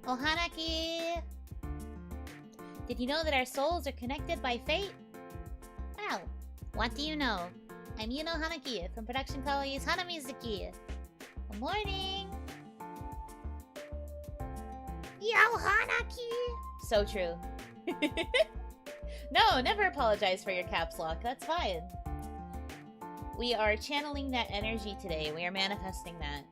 Oh, Hanaki! Did you know that our souls are connected by fate? Well, what do you know? I'm Yuno Hanaki from Production Kawaii's Hanamizuki. Good morning! Yo, Hanaki! So true. No, never apologize for your caps lock. That's fine. We are channeling that energy today. We are manifesting that.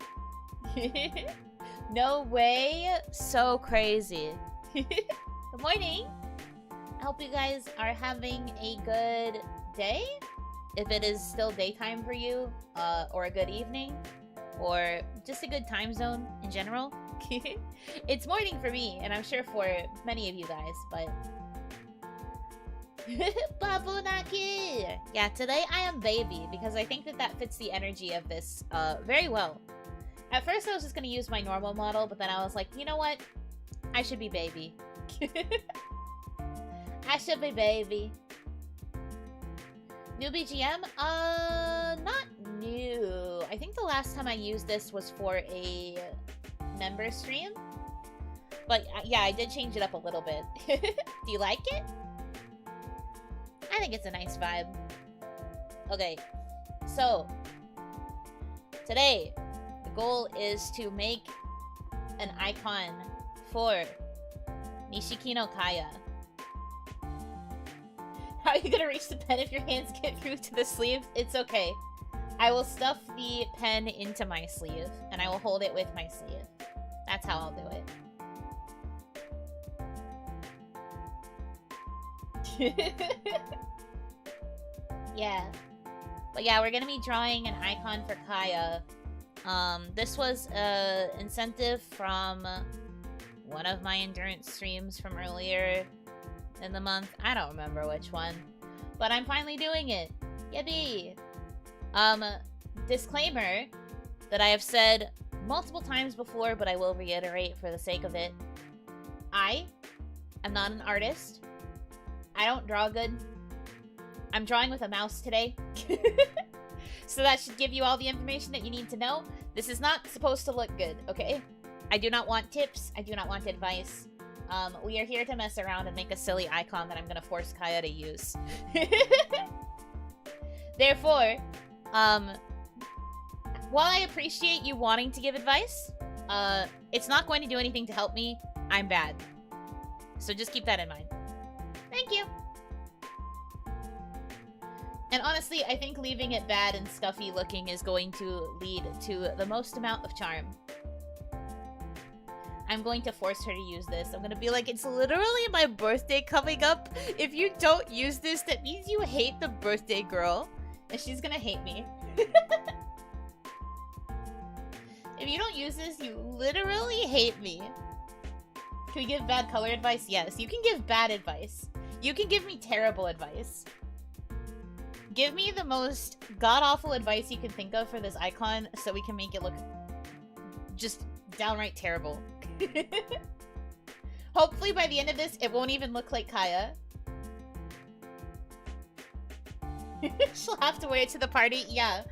No way. So crazy. Good morning. I hope you guys are having a good day. If it is still daytime for you, or a good evening, or just a good time zone in general. It's morning for me, and I'm sure for many of you guys, but... Babunaki! Yeah, today I am baby, because I think that that fits the energy of this very well. At first I was just going to use my normal model, but then I was like, you know what? I should be baby. I should be baby. New BGM? Not new. I think the last time I used this was for a member stream. But yeah, I did change it up a little bit. Do you like it? I think it's a nice vibe. Okay, so today the goal is to make an icon for Nishikino Kaya. How are you gonna reach the pen if your hands get through to the sleeve? It's okay. I will stuff the pen into my sleeve, and I will hold it with my sleeve. That's how I'll do it. Yeah. But yeah, we're gonna be drawing an icon for Kaya. This was an incentive from one of my endurance streams from earlier in the month. I don't remember which one. But I'm finally doing it. Yippee! Disclaimer that I have said multiple times before, but I will reiterate for the sake of it. I am not an artist. I don't draw good. I'm drawing with a mouse today. So that should give you all the information that you need to know. This is not supposed to look good, okay? I do not want tips. I do not want advice. We are here to mess around and make a silly icon that I'm gonna force Kaya to use. Therefore, while I appreciate you wanting to give advice, it's not going to do anything to help me. I'm bad. So just keep that in mind. Thank you. And honestly, I think leaving it bad and scuffy looking is going to lead to the most amount of charm. I'm going to force her to use this. I'm gonna be like, it's literally my birthday coming up. If you don't use this, that means you hate the birthday girl. And she's gonna hate me. If you don't use this, you literally hate me. Can we give bad color advice? Yes, you can give bad advice. You can give me terrible advice. Give me the most god-awful advice you can think of for this icon so we can make it look just downright terrible. Hopefully by the end of this, it won't even look like Kaya. She'll have to wear it to the party. Yeah,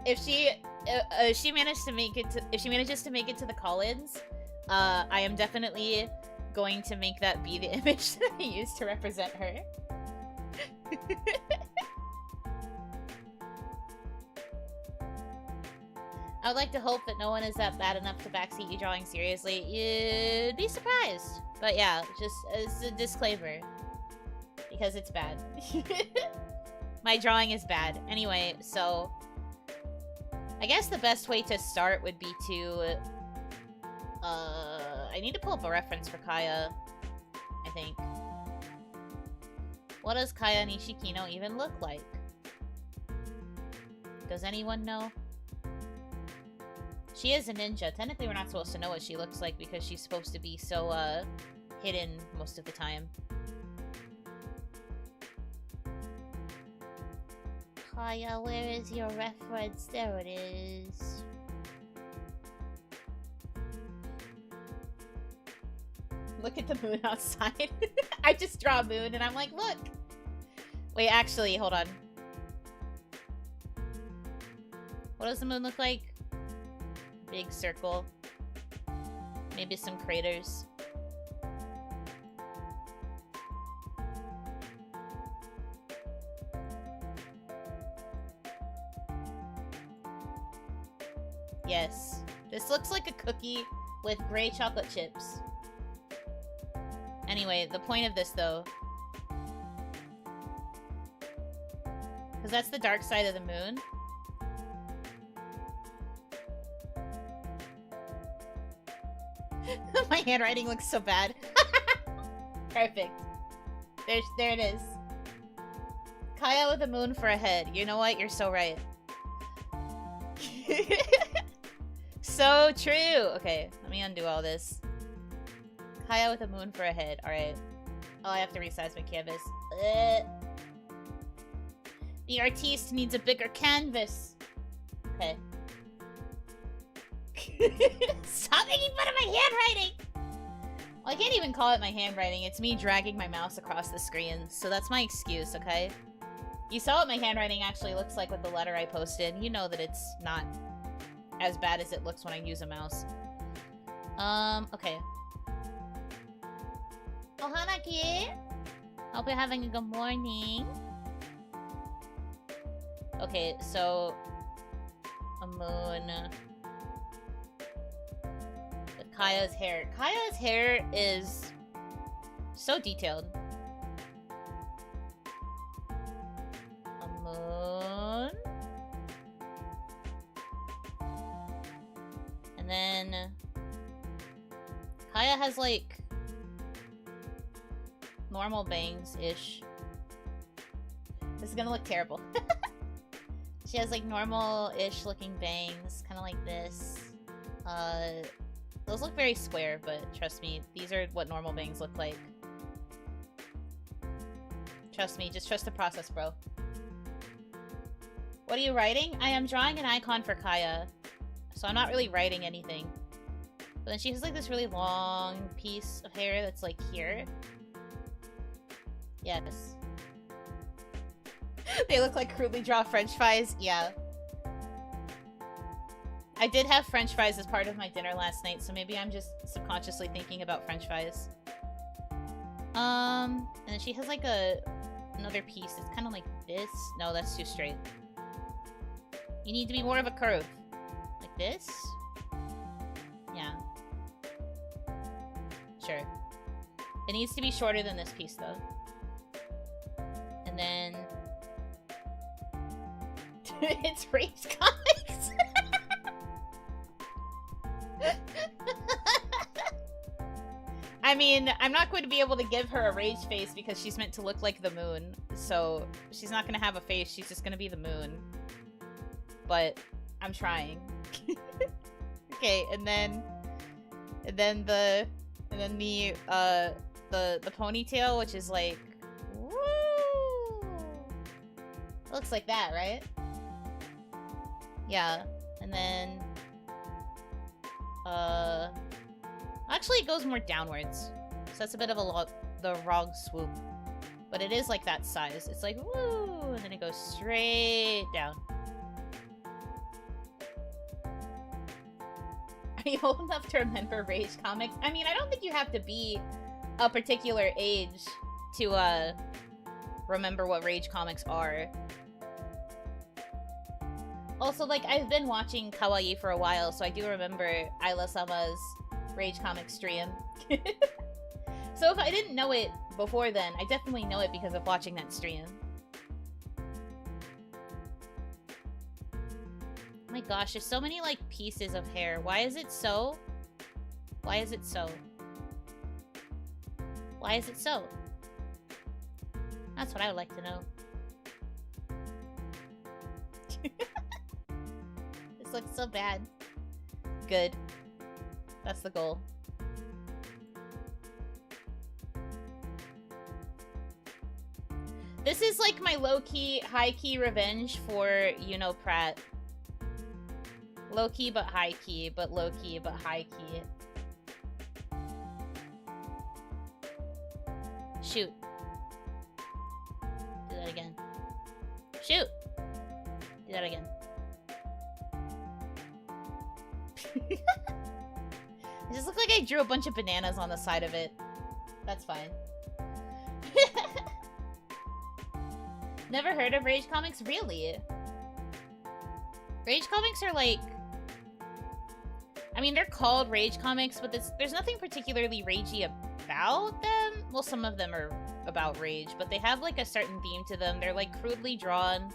if she manages to make it to the call-ins, I am definitely going to make that be the image that I use to represent her. I would like to hope that no one is that bad enough to backseat you drawing seriously. You'd be surprised. But yeah, just as a disclaimer. Because it's bad. My drawing is bad. Anyway, so... I guess the best way to start would be to... I need to pull up a reference for Kaya. I think. What does Kaya Nishikino even look like? Does anyone know? She is a ninja. Technically, we're not supposed to know what she looks like because she's supposed to be so, hidden most of the time. Kaya, where is your reference? There it is. Look at the moon outside. I just draw a moon and I'm like, look! Wait, actually, hold on. What does the moon look like? Big circle. Maybe some craters. Yes. This looks like a cookie with gray chocolate chips. Anyway, the point of this, though... Because that's the dark side of the moon. My handwriting looks so bad. Perfect. There it is. Kaya with a moon for a head. You know what? You're so right. So true. Okay, let me undo all this. Kaya with a moon for a head. Alright. Oh, I have to resize my canvas. The artiste needs a bigger canvas. Okay. Stop making fun of my handwriting! Well, I can't even call it my handwriting. It's me dragging my mouse across the screen. So that's my excuse, okay? You saw what my handwriting actually looks like with the letter I posted. You know that it's not as bad as it looks when I use a mouse. Okay. Oh, Hanaki! Hope you're having a good morning. Okay, so... a moon... with Kaya's hair. Kaya's hair is... so detailed. A moon... and then... Kaya has, like... normal bangs-ish. This is gonna look terrible. She has, like, normal-ish looking bangs, kind of like this. Those look very square, but trust me, these are what normal bangs look like. Trust me, just trust the process, bro. What are you writing? I am drawing an icon for Kaya, so I'm not really writing anything. But then she has, like, this really long piece of hair that's, like, here. Yes. They look like crudely drawn french fries. Yeah. I did have french fries as part of my dinner last night, so maybe I'm just subconsciously thinking about french fries. And then she has like another piece. It's kind of like this. No, that's too straight. You need to be more of a curve. Like this? Yeah. Sure. It needs to be shorter than this piece, though. And then... it's Rage Comics! I mean, I'm not going to be able to give her a rage face because she's meant to look like the moon. So, she's not going to have a face, she's just going to be the moon. But, I'm trying. Okay, and then the ponytail, which is like... woo! It looks like that, right? Yeah, and then... actually it goes more downwards. So that's a bit of the wrong swoop. But it is like that size. It's like, woo! And then it goes straight down. Are you old enough to remember Rage Comics? I mean, I don't think you have to be a particular age to, remember what Rage Comics are. Also, like, I've been watching Kawaii for a while, so I do remember Isla-sama's Rage Comics stream. So if I didn't know it before then, I definitely know it because of watching that stream. Oh my gosh, there's so many, like, pieces of hair. Why is it so? Why is it so? Why is it so? That's what I would like to know. This looks so bad. Good. That's the goal. This is like my low-key, high-key revenge for Yuno Pratt. Low-key but high-key, but low-key but high-key. Shoot. Do that again. Shoot! Do that again. It just looked like I drew a bunch of bananas on the side of it. That's fine. Never heard of Rage Comics? Really? Rage Comics are like I mean, they're called rage comics, but there's nothing particularly ragey about them. Well, some of them are about rage, but they have like a certain theme to them. They're like crudely drawn.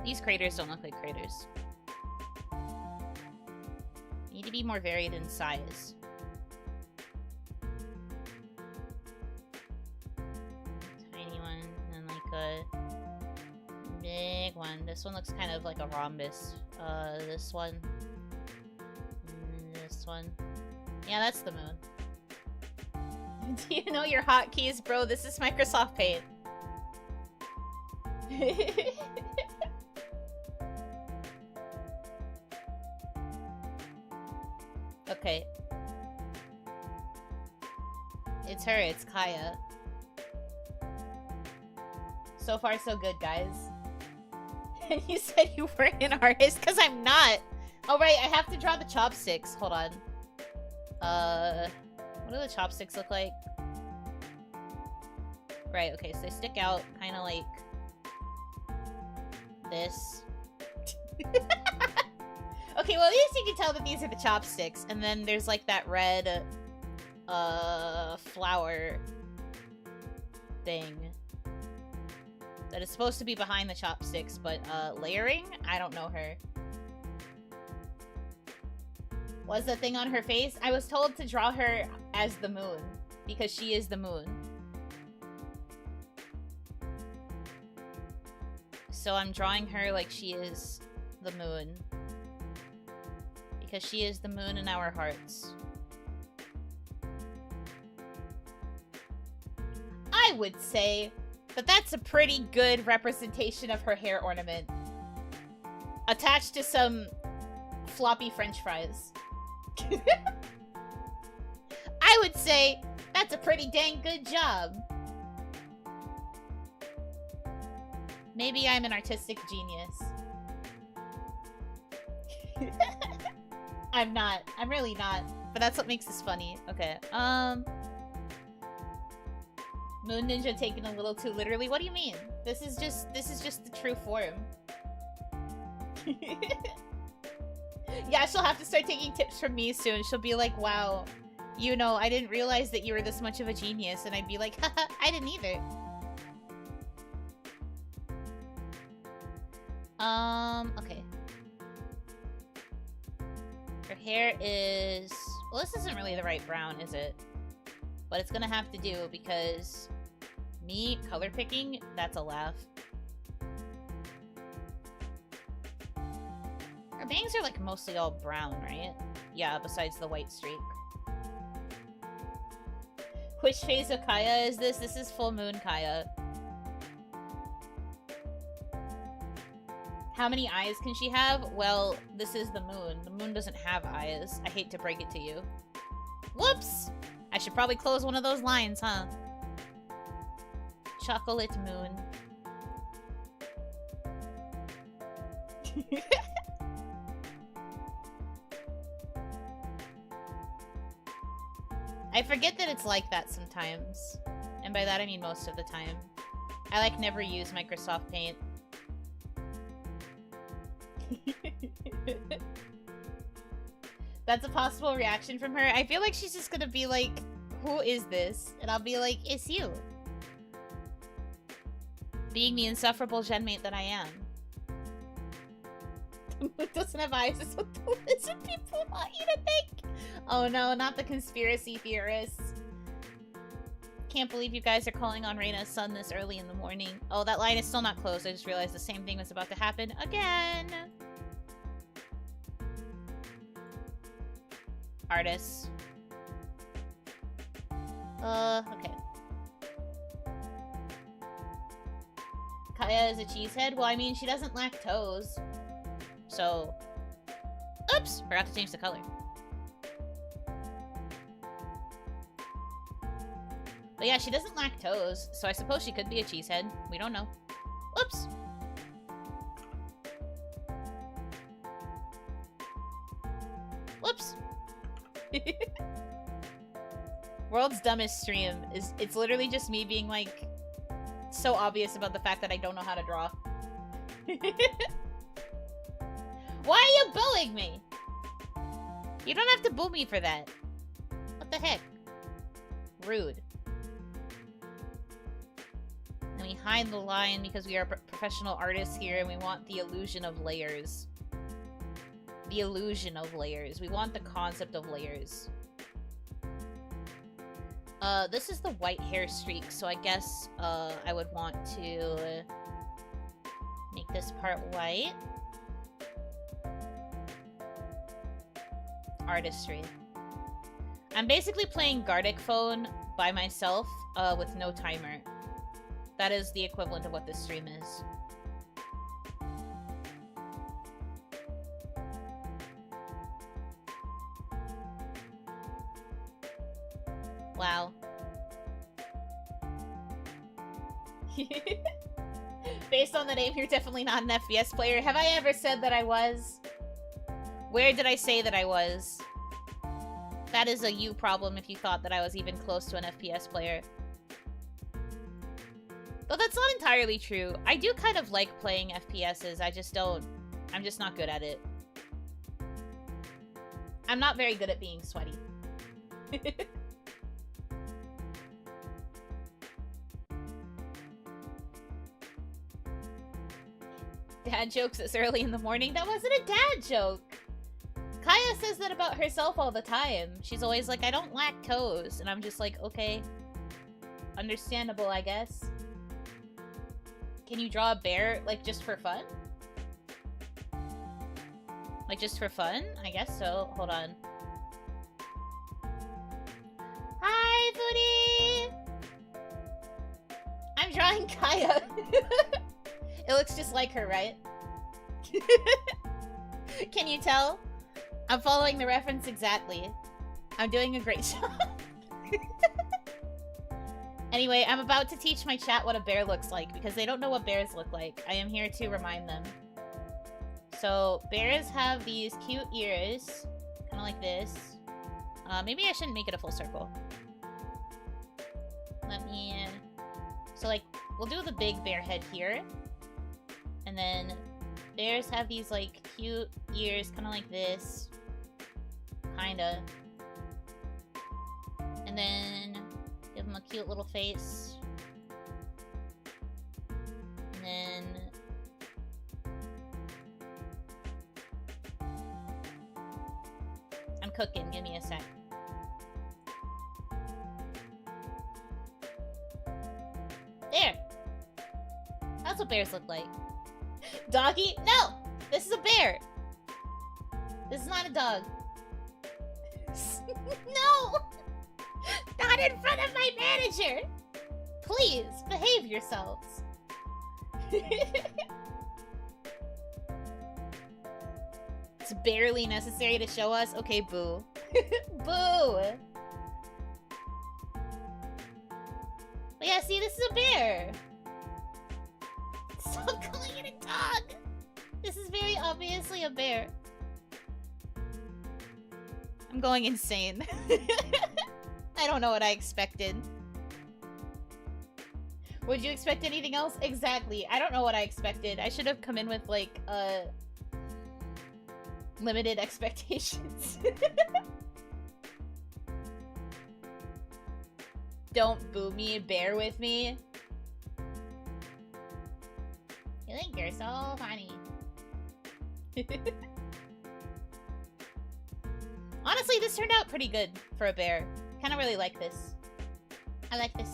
These craters don't look like craters. Need to be more varied in size. Tiny one, and then like a big one. This one looks kind of like a rhombus. This one. This one. Yeah, that's the moon. Do you know your hotkeys, bro? This is Microsoft Paint. Okay. It's her, it's Kaya. So far, so good, guys. And you said you weren't an artist, because I'm not. Oh, right, I have to draw the chopsticks. Hold on. What do the chopsticks look like? Right, okay, so they stick out kind of like this. Okay, well, at least you can tell that these are the chopsticks. And then there's like that red flower thing that is supposed to be behind the chopsticks, but layering? I don't know her. Was the thing on her face? I was told to draw her as the moon, because she is the moon. So I'm drawing her like she is the moon. Because she is the moon in our hearts. I would say that that's a pretty good representation of her hair ornament. Attached to some floppy french fries. I would say that's a pretty dang good job. Maybe I'm an artistic genius. I'm not. I'm really not. But that's what makes this funny. Okay. Moon Ninja taken a little too literally. What do you mean? This is just the true form. Yeah, she'll have to start taking tips from me soon. She'll be like, wow, you know, I didn't realize that you were this much of a genius. And I'd be like, haha, I didn't either. Okay. Her hair is... Well, this isn't really the right brown, is it? But it's gonna have to do because me color picking, that's a laugh. Her bangs are like mostly all brown, right? Yeah, besides the white streak. Which phase of Kaya is this? This is full moon Kaya. How many eyes can she have? Well, this is the moon. The moon doesn't have eyes. I hate to break it to you. Whoops! I should probably close one of those lines, huh? Chocolate moon. I forget that it's like that sometimes. And by that I mean most of the time. I like never use Microsoft Paint. That's a possible reaction from her. I feel like she's just gonna be like, who is this? And I'll be like, it's you. Being the insufferable genmate that I am. The moon doesn't have eyes, is what the lizard people want you to think. Oh no, not the conspiracy theorists. Can't believe you guys are calling on Reina's son this early in the morning. Oh, that line is still not closed. I just realized the same thing was about to happen again. Artists. Okay. Kaya is a cheesehead? Well, I mean, she doesn't lack toes. So... Oops! Forgot to change the color. But yeah, she doesn't lack toes, so I suppose she could be a cheesehead. We don't know. Oops! Whoops! World's dumbest stream is... It's literally just me being, like, so obvious about the fact that I don't know how to draw. Why are you bullying me? You don't have to boo me for that. What the heck? Rude. And we hide the line because we are professional artists here and we want the illusion of layers. The illusion of layers. We want the concept of layers. This is the white hair streak, so I guess, I would want to make this part white. Artistry. I'm basically playing Gardic Phone by myself, with no timer. That is the equivalent of what this stream is. Wow. Based on the name, you're definitely not an FPS player. Have I ever said that I was? Where did I say that I was? That is a you problem if you thought that I was even close to an FPS player. Though that's not entirely true. I do kind of like playing FPSs, I just don't... I'm just not good at it. I'm not very good at being sweaty. Dad jokes this early in the morning? That wasn't a dad joke! Kaya says that about herself all the time. She's always like, I don't lack toes. And I'm just like, okay. Understandable, I guess. Can you draw a bear, like, just for fun? Like, just for fun? I guess so. Hold on. Hi, Booty! I'm drawing Kaya. It looks just like her, right? Can you tell? I'm following the reference exactly. I'm doing a great job. Anyway, I'm about to teach my chat what a bear looks like because they don't know what bears look like. I am here to remind them. So, bears have these cute ears. Kind of like this. Maybe I shouldn't make it a full circle. Let me... So, like, we'll do the big bear head here. And then bears have these, like, cute ears, kind of like this. Kinda. And then give them a cute little face. And then... I'm cooking, give me a sec. There! That's what bears look like. Doggy? No! This is a bear! This is not a dog. No! Not in front of my manager! Please, behave yourselves. It's barely necessary to show us? Okay, boo. Boo! But yeah, see, this is a bear. Stop calling it a dog! This is very obviously a bear. I'm going insane. I don't know what I expected. Would you expect anything else? Exactly. I don't know what I expected. I should have come in with, like, limited expectations. Don't boo me, bear with me. You think you're so funny. Honestly, this turned out pretty good for a bear. Kind of really like this. I like this.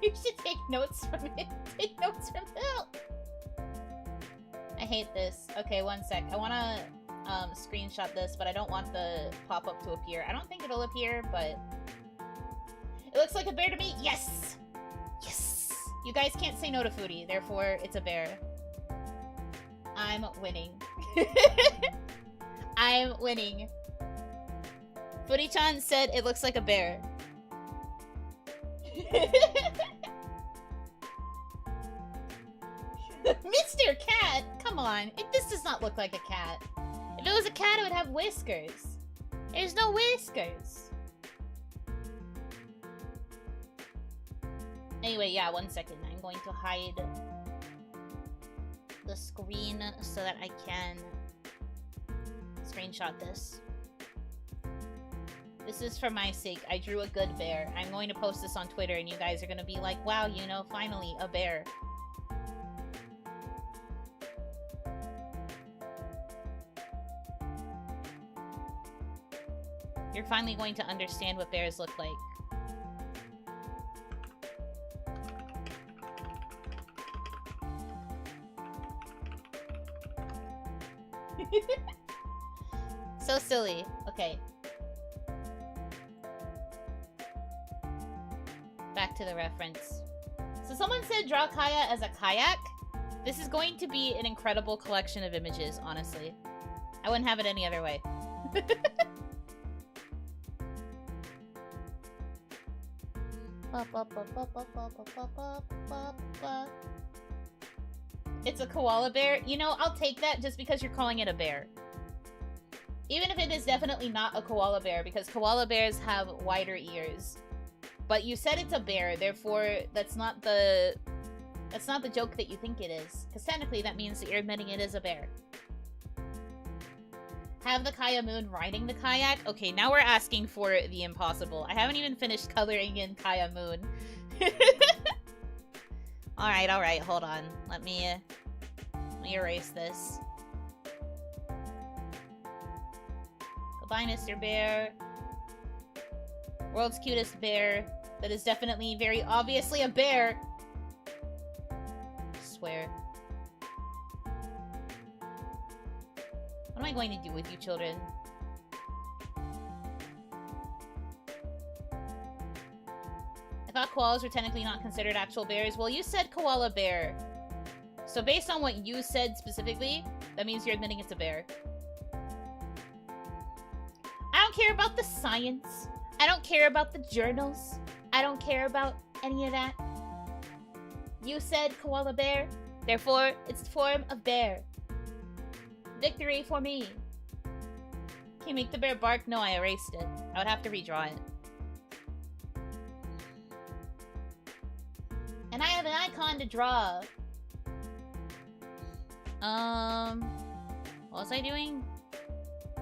You should take notes from it. Take notes from help. I hate this. Okay, one sec. I want to screenshot this, but I don't want the pop-up to appear. I don't think it'll appear, but... It looks like a bear to me. Yes! Yes! You guys can't say no to foodie, therefore it's a bear. I'm winning. I'm winning. Foodie-chan said it looks like a bear. Mr. Cat? Come on. This does not look like a cat. If it was a cat, it would have whiskers. There's no whiskers. Anyway, yeah, 1 second. I'm going to hide the screen so that I can Screenshot this. This is for my sake. I drew a good bear. I'm going to post this on Twitter and you guys are going to be like, wow, you know, finally, a bear. You're finally going to understand what bears look like. So silly. Okay. Back to the reference. So someone said draw Kaya as a kayak. This is going to be an incredible collection of images, honestly. I wouldn't have it any other way. It's a koala bear. You know, I'll take that just because you're calling it a bear. Even if it is definitely not a koala bear, because koala bears have wider ears. But you said it's a bear, therefore that's not the joke that you think it is. Because technically that means that you're admitting it is a bear. Have the Kaya Moon riding the kayak? Okay, now we're asking for the impossible. I haven't even finished coloring in Kaya Moon. Alright, hold on. Let me erase this. Goodbye, Mr. Bear. World's cutest bear. That is definitely very obviously a bear. I swear. What am I going to do with you children? I thought koalas were technically not considered actual bears. Well, you said koala bear. So based on what you said specifically, that means you're admitting it's a bear. I don't care about the science. I don't care about the journals. I don't care about any of that. You said koala bear, therefore it's the form of bear. Victory for me. Can you make the bear bark? No, I erased it. I would have to redraw it. And I have an icon to draw. What was I doing?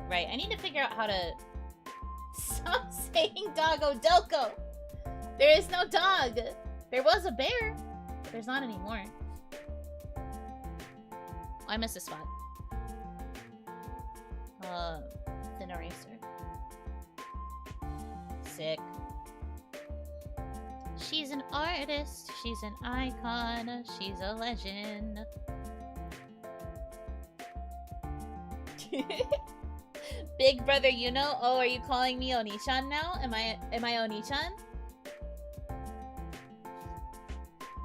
Right, I need to figure out how to... Stop saying Doggo Doko! There is no dog! There was a bear! But there's not anymore. Oh, I missed a spot. Thin eraser. Sick. She's an artist. She's an icon. She's a legend. Big brother Yuno? Oh, are you calling me Oni-chan now? Am I Oni-chan?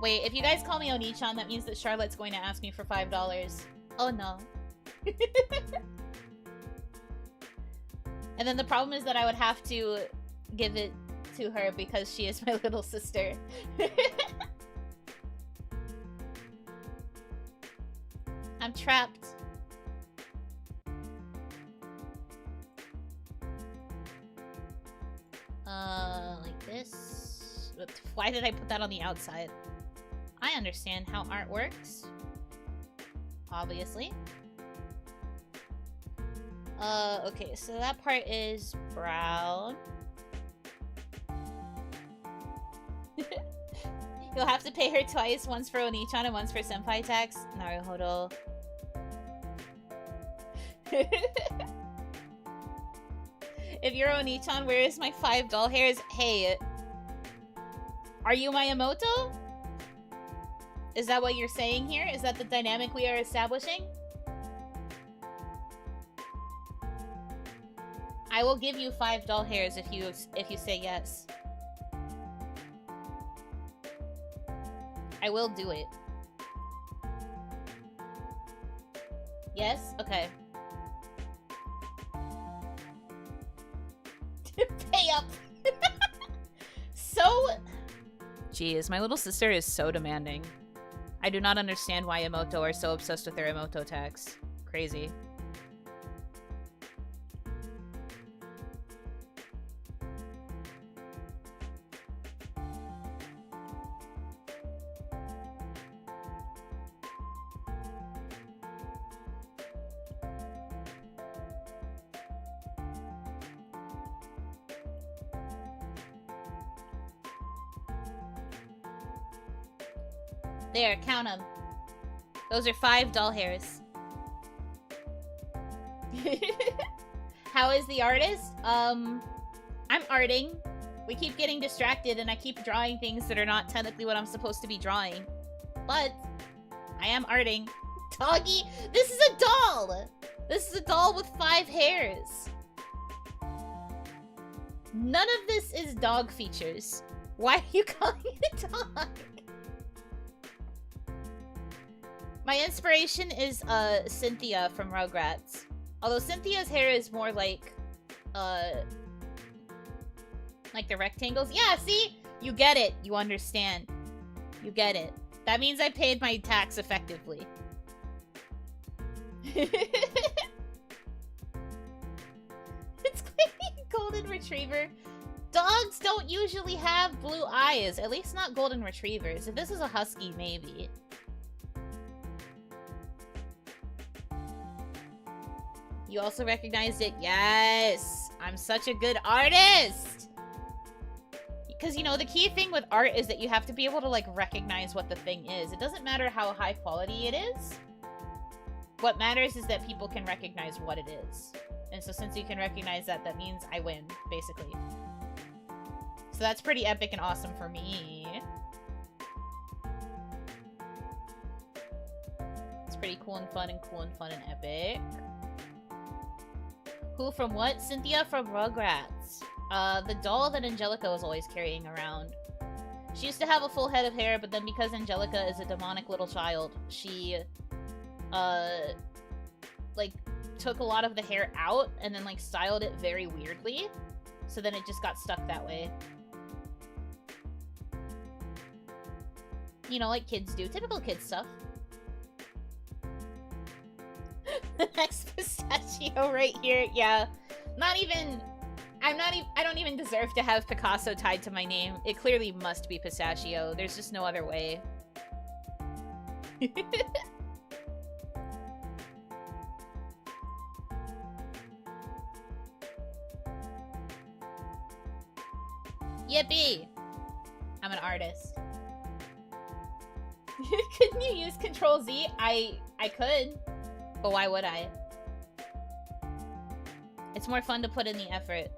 Wait, if you guys call me Oni-chan, that means that Charlotte's going to ask me for $5. Oh no. And then the problem is that I would have to give it to her because she is my little sister. I'm trapped. Like this. Why did I put that on the outside? I understand how art works. Obviously. Okay, so that part is brown. You'll have to pay her twice, once for Oni-chan and once for senpai tax. Naruhodo. If you're Oni-chan, where is my 5 doll hairs? Hey, are you my Emoto? Is that what you're saying here? Is that the dynamic we are establishing? I will give you 5 doll hairs if you say yes. I will do it. Yes? Okay. Pay up! So... Jeez, my little sister is so demanding. I do not understand why Emoto are so obsessed with their Emoto tax. Crazy. There, count them. Those are 5 doll hairs. How is the artist? I'm arting. We keep getting distracted and I keep drawing things that are not technically what I'm supposed to be drawing. But I am arting. Doggy! This is a doll! This is a doll with 5 hairs. None of this is dog features. Why are you calling it a dog? My inspiration is Cynthia from Rugrats. Although Cynthia's hair is more like the rectangles. Yeah, see? You get it. You understand. You get it. That means I paid my tax effectively. It's clearly golden retriever. Dogs don't usually have blue eyes. At least not golden retrievers. If this is a husky, maybe. You also recognized it? Yes! I'm such a good artist! Because, you know, the key thing with art is that you have to be able to, like, recognize what the thing is. It doesn't matter how high quality it is. What matters is that people can recognize what it is. And so since you can recognize that, that means I win, basically. So that's pretty epic and awesome for me. It's pretty cool and fun and epic. Who from what? Cynthia from Rugrats. The doll that Angelica was always carrying around. She used to have a full head of hair, but then because Angelica is a demonic little child, she, like, took a lot of the hair out and then, like, styled it very weirdly. So then it just got stuck that way. You know, like kids do. Typical kid stuff. The next pistachio right here. Yeah. I don't even deserve to have Picasso tied to my name. It clearly must be pistachio. There's just no other way. Yippee! I'm an artist. Couldn't you use Control Z? I could. But why would I? It's more fun to put in the effort.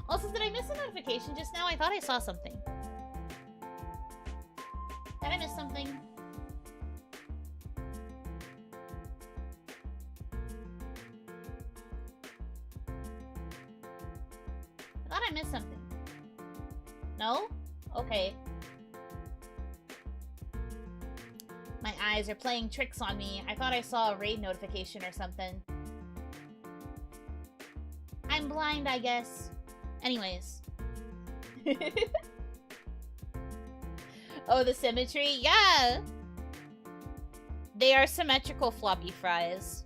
Also, did I miss a notification just now? I thought I saw something. Did I miss something? I thought I missed something. No? Okay. My eyes are playing tricks on me. I thought I saw a raid notification or something. I'm blind, I guess. Anyways. Oh, the symmetry? Yeah! They are symmetrical floppy fries.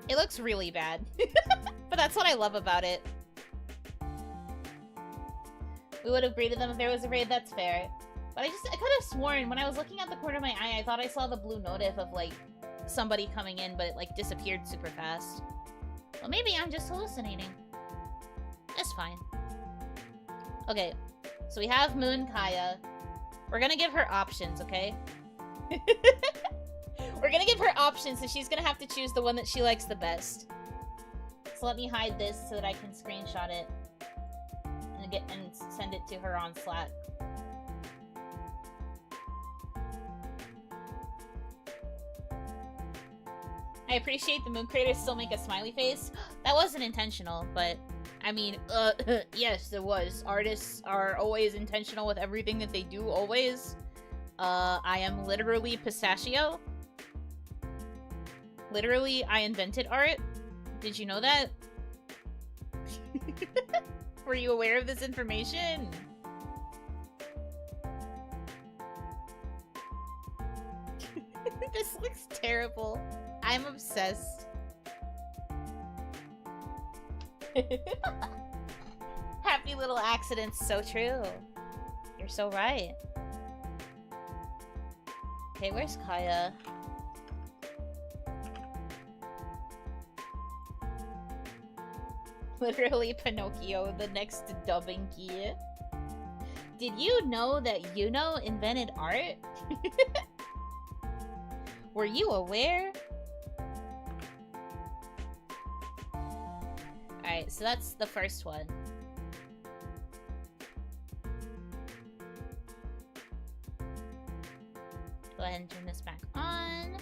It looks really bad. But that's what I love about it. We would have greeted them if there was a raid, that's fair. But I could have sworn, when I was looking at the corner of my eye, I thought I saw the blue notif of, like, somebody coming in, but it, like, disappeared super fast. Well, maybe I'm just hallucinating. That's fine. Okay, so we have Moon Kaya. We're gonna give her options, okay? We're gonna give her options, so she's gonna have to choose the one that she likes the best. So let me hide this so that I can screenshot it and send it to her on Slack. I appreciate the moon craters still make a smiley face. That wasn't intentional, but I mean, yes, it was. Artists are always intentional with everything that they do, always. I am literally pistachio. Literally, I invented art. Did you know that? Were you aware of this information? This looks terrible. I'm obsessed. Happy little accidents, so true. You're so right. Okay, where's Kaya? Literally Pinocchio, the next dubbing key. Did you know that Yuno invented art? Were you aware? Alright, so that's the first one. Go ahead and turn this back on.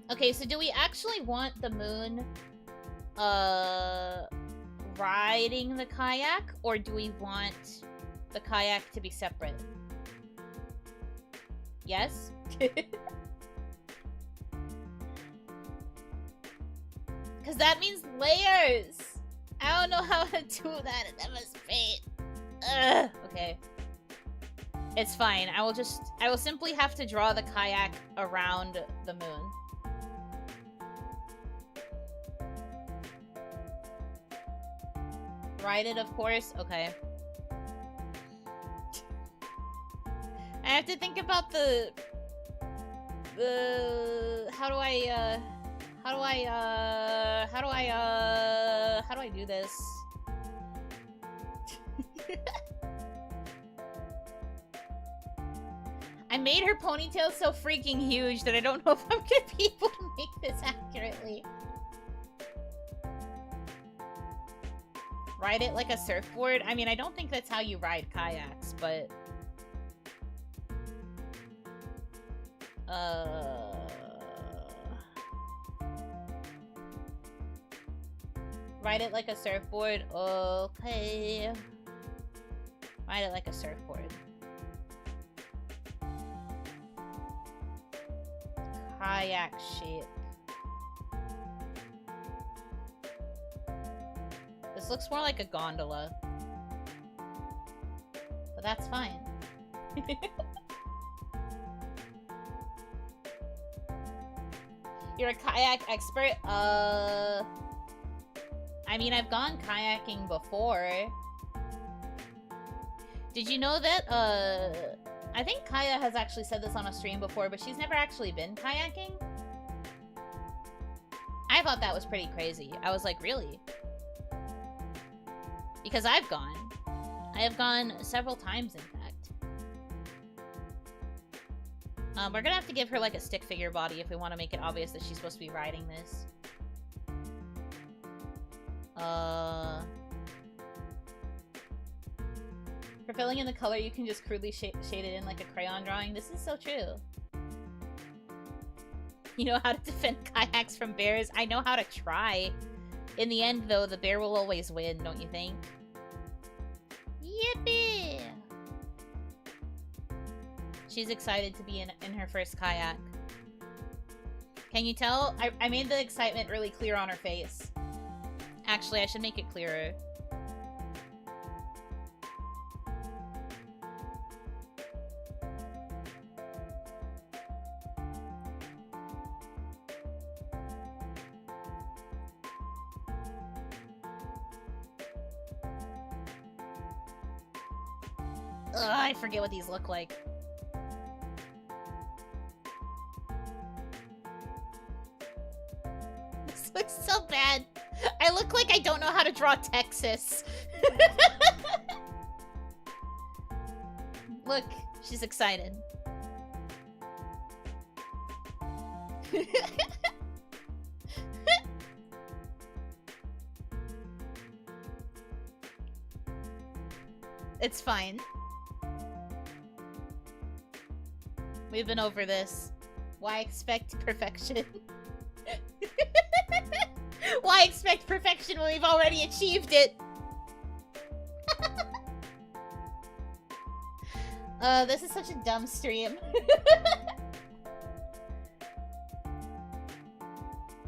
Okay, so do we actually want the moon riding the kayak, or do we want the kayak to be separate? Yes? Because that means layers! I don't know how to do that in MS-Paint. Ugh. Okay. It's fine. I will simply have to draw the kayak around the moon. Ride it, of course? Okay. I have to think about the... How do I do this? I made her ponytail so freaking huge that I don't know if I'm gonna be able to make this accurately. Ride it like a surfboard? I mean, I don't think that's how you ride kayaks, but... Ride it like a surfboard? Okay. Ride it like a surfboard. Kayak shape. This looks more like a gondola. But that's fine. You're a kayak expert? I mean, I've gone kayaking before. Did you know that, I think Kaya has actually said this on a stream before, but she's never actually been kayaking? I thought that was pretty crazy. I was like, really? Because I've gone. I have gone several times, in fact. We're gonna have to give her, like, a stick figure body if we want to make it obvious that she's supposed to be riding this. For filling in the color, you can just crudely shade it in like a crayon drawing. This is so true. You know how to defend kayaks from bears? I know how to try. In the end, though, the bear will always win, don't you think? Yippee! She's excited to be in her first kayak. Can you tell? I made the excitement really clear on her face. Actually, I should make it clearer. Ugh, I forget what these look like. This looks so bad. I look like I don't know how to draw Texas. Look, she's excited. It's fine. We've been over this. Why expect perfection? Why expect perfection when we've already achieved it? This is such a dumb stream.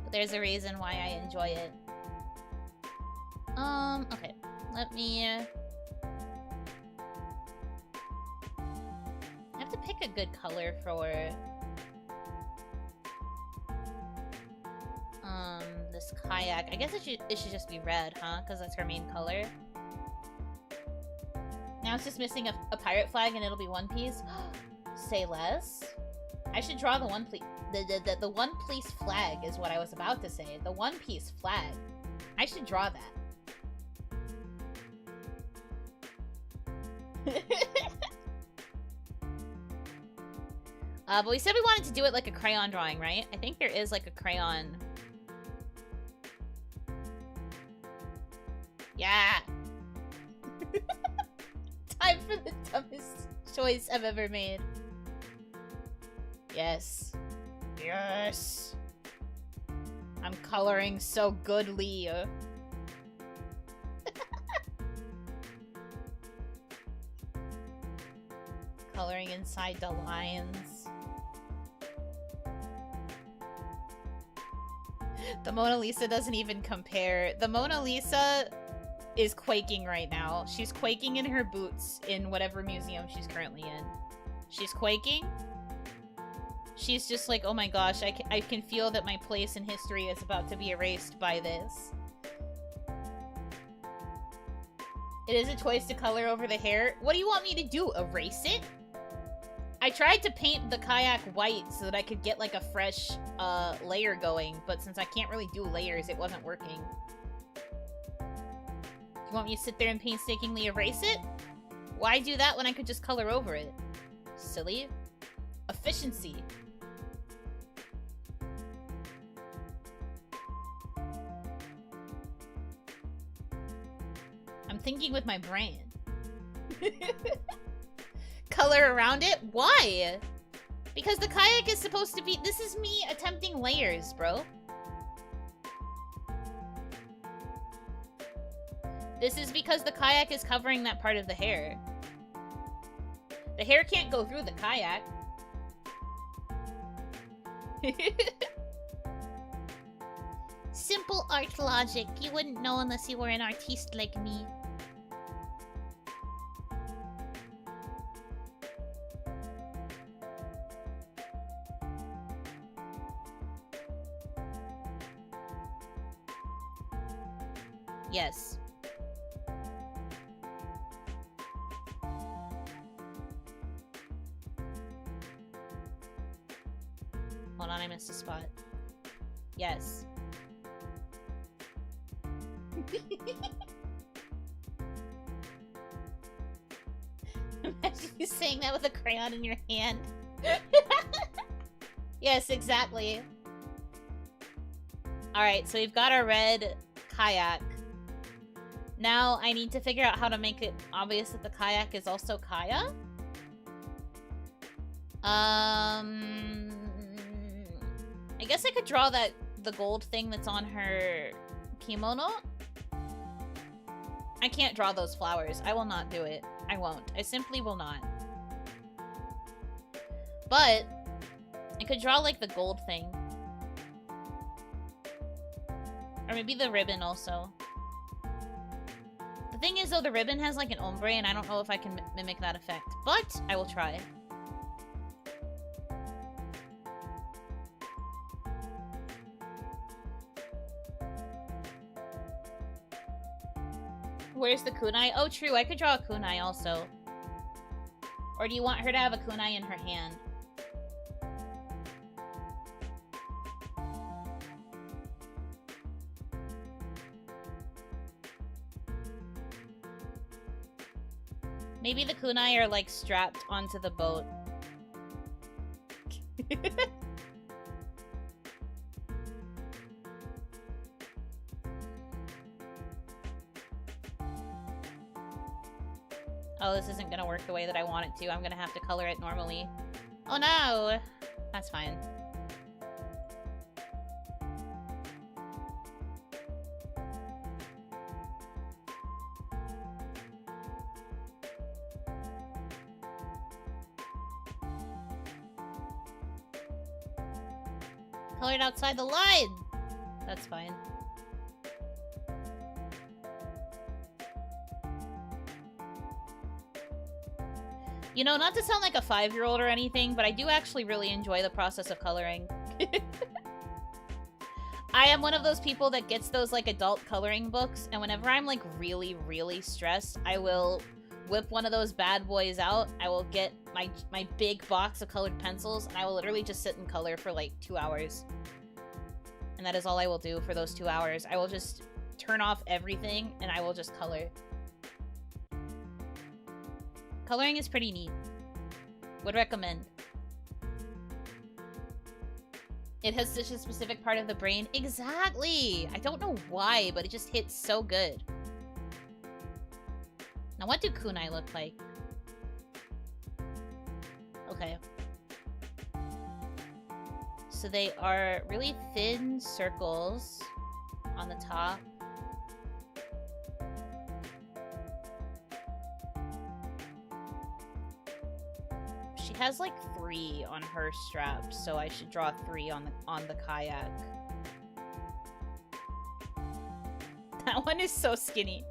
But there's a reason why I enjoy it. Okay. Let me... I have to pick a good color for... this kayak. I guess it should just be red, huh? Because that's her main color. Now it's just missing a pirate flag and it'll be One Piece. Say less. I should draw the One Piece... The One Piece flag is what I was about to say. The One Piece flag. I should draw that. But we said we wanted to do it like a crayon drawing, right? I think there is like a crayon. Yeah! Time for the dumbest choice I've ever made. Yes. Yes! I'm coloring so goodly. Coloring inside the lines. The Mona Lisa doesn't even compare. The Mona Lisa is quaking right now. She's quaking in her boots in whatever museum she's currently in. She's quaking. She's just like, oh my gosh, I can feel that my place in history is about to be erased by this. It is a choice to color over the hair. What do you want me to do? Erase it? I tried to paint the kayak white so that I could get like a fresh layer going, but since I can't really do layers, it wasn't working. You want me to sit there and painstakingly erase it? Why do that when I could just color over it? Silly. Efficiency. I'm thinking with my brain. Color around it? Why? Because the kayak is supposed to be... This is me attempting layers, bro. This is because the kayak is covering that part of the hair. The hair can't go through the kayak. Simple art logic. You wouldn't know unless you were an artiste like me. Yes. Hold on, I missed a spot. Yes. Imagine you saying that with a crayon in your hand. Yes, exactly. Alright, so we've got our red kayak. Now I need to figure out how to make it obvious that the kayak is also Kaya. I guess I could draw the gold thing that's on her kimono. I can't draw those flowers. I will not do it. I won't. I simply will not. But I could draw like the gold thing. Or maybe the ribbon also. The thing is though, the ribbon has like an ombre and I don't know if I can mimic that effect. But I will try. Where's the kunai? Oh, true. I could draw a kunai also. Or do you want her to have a kunai in her hand? Maybe the kunai are like strapped onto the boat. Oh, this isn't gonna work the way that I want it to. I'm gonna have to color it normally. Oh no! That's fine. Colored outside the line! That's fine. You know, not to sound like a 5-year-old or anything, but I do actually really enjoy the process of coloring. I am one of those people that gets those, like, adult coloring books, and whenever I'm, like, really, really stressed, I will whip one of those bad boys out. I will get my big box of colored pencils, and I will literally just sit and color for, like, 2 hours. And that is all I will do for those 2 hours. I will just turn off everything, and I will just color. Coloring is pretty neat. Would recommend. It has such a specific part of the brain. Exactly! I don't know why, but it just hits so good. Now, what do kunai look like? Okay. So they are really thin circles on the top. She has like 3 on her strap, so I should draw 3 on the kayak. That one is so skinny.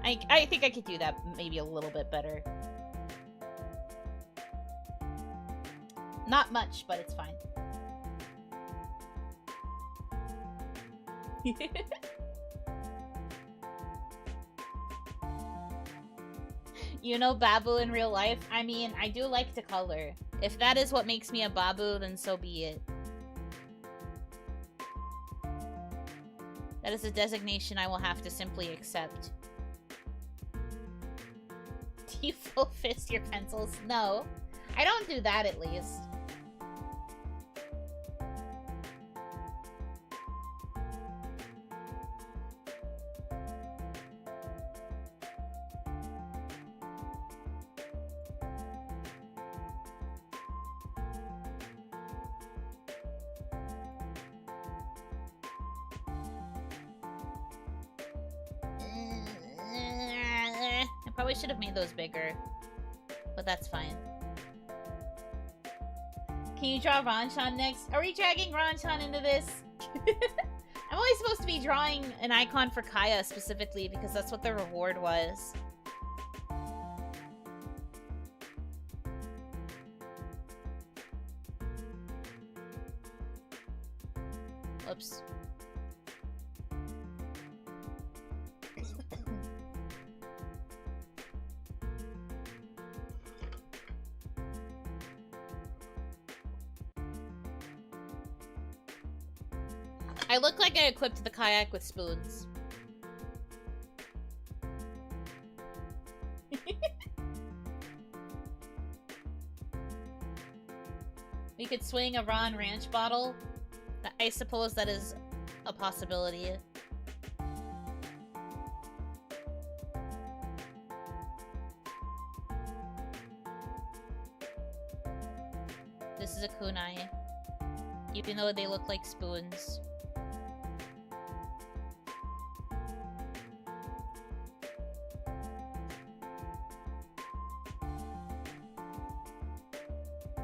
I think I could do that maybe a little bit better. Not much, but it's fine. You know Babu in real life? I mean, I do like to color. If that is what makes me a Babu, then so be it. That is a designation I will have to simply accept. Do you full fist your pencils? No. I don't do that, at least. Probably should have made those bigger, but that's fine. Can you draw Ranchan next? Are we dragging Ranchan into this? I'm only supposed to be drawing an icon for Kaya specifically because that's what the reward was. Whoops. I look like I equipped the kayak with spoons. We could swing a Ron Ranch bottle. I suppose that is a possibility. This is a kunai, even though they look like spoons.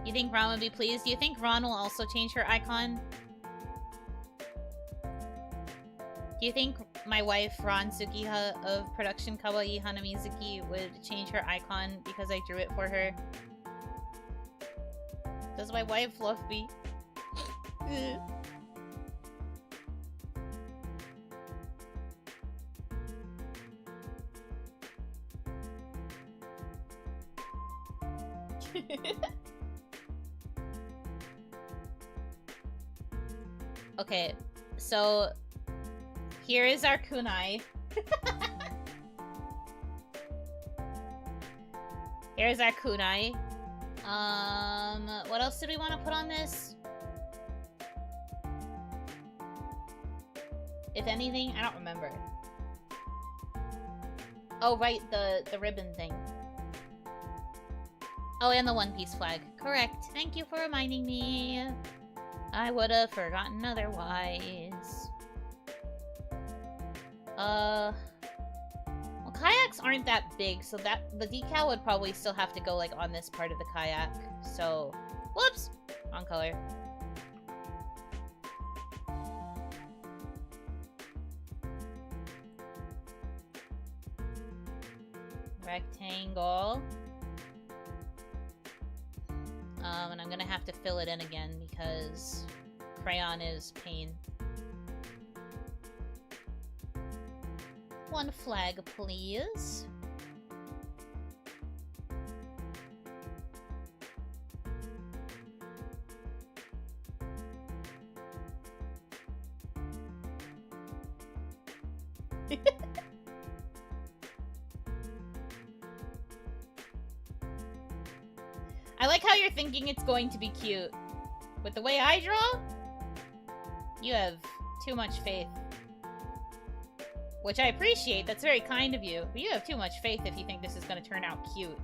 You think Ron would be pleased? Do you think Ron will also change her icon? Do you think my wife, Ron Tsukiha of Production Kawaii Hanamizuki, would change her icon because I drew it for her? Does my wife love me? Okay, so here is our kunai. Here's our kunai. What else did we want to put on this? If anything, I don't remember. Oh, right, the ribbon thing. Oh, and the One Piece flag. Correct. Thank you for reminding me. I would have forgotten otherwise. Well, kayaks aren't that big, so that the decal would probably still have to go like on this part of the kayak. So, whoops, wrong color. Rectangle. And I'm gonna have to fill it in again because crayon is pain. One flag, please. like how you're thinking it's going to be cute. With the way I draw, you have too much faith. Which I appreciate, that's very kind of you. But you have too much faith if you think this is going to turn out cute.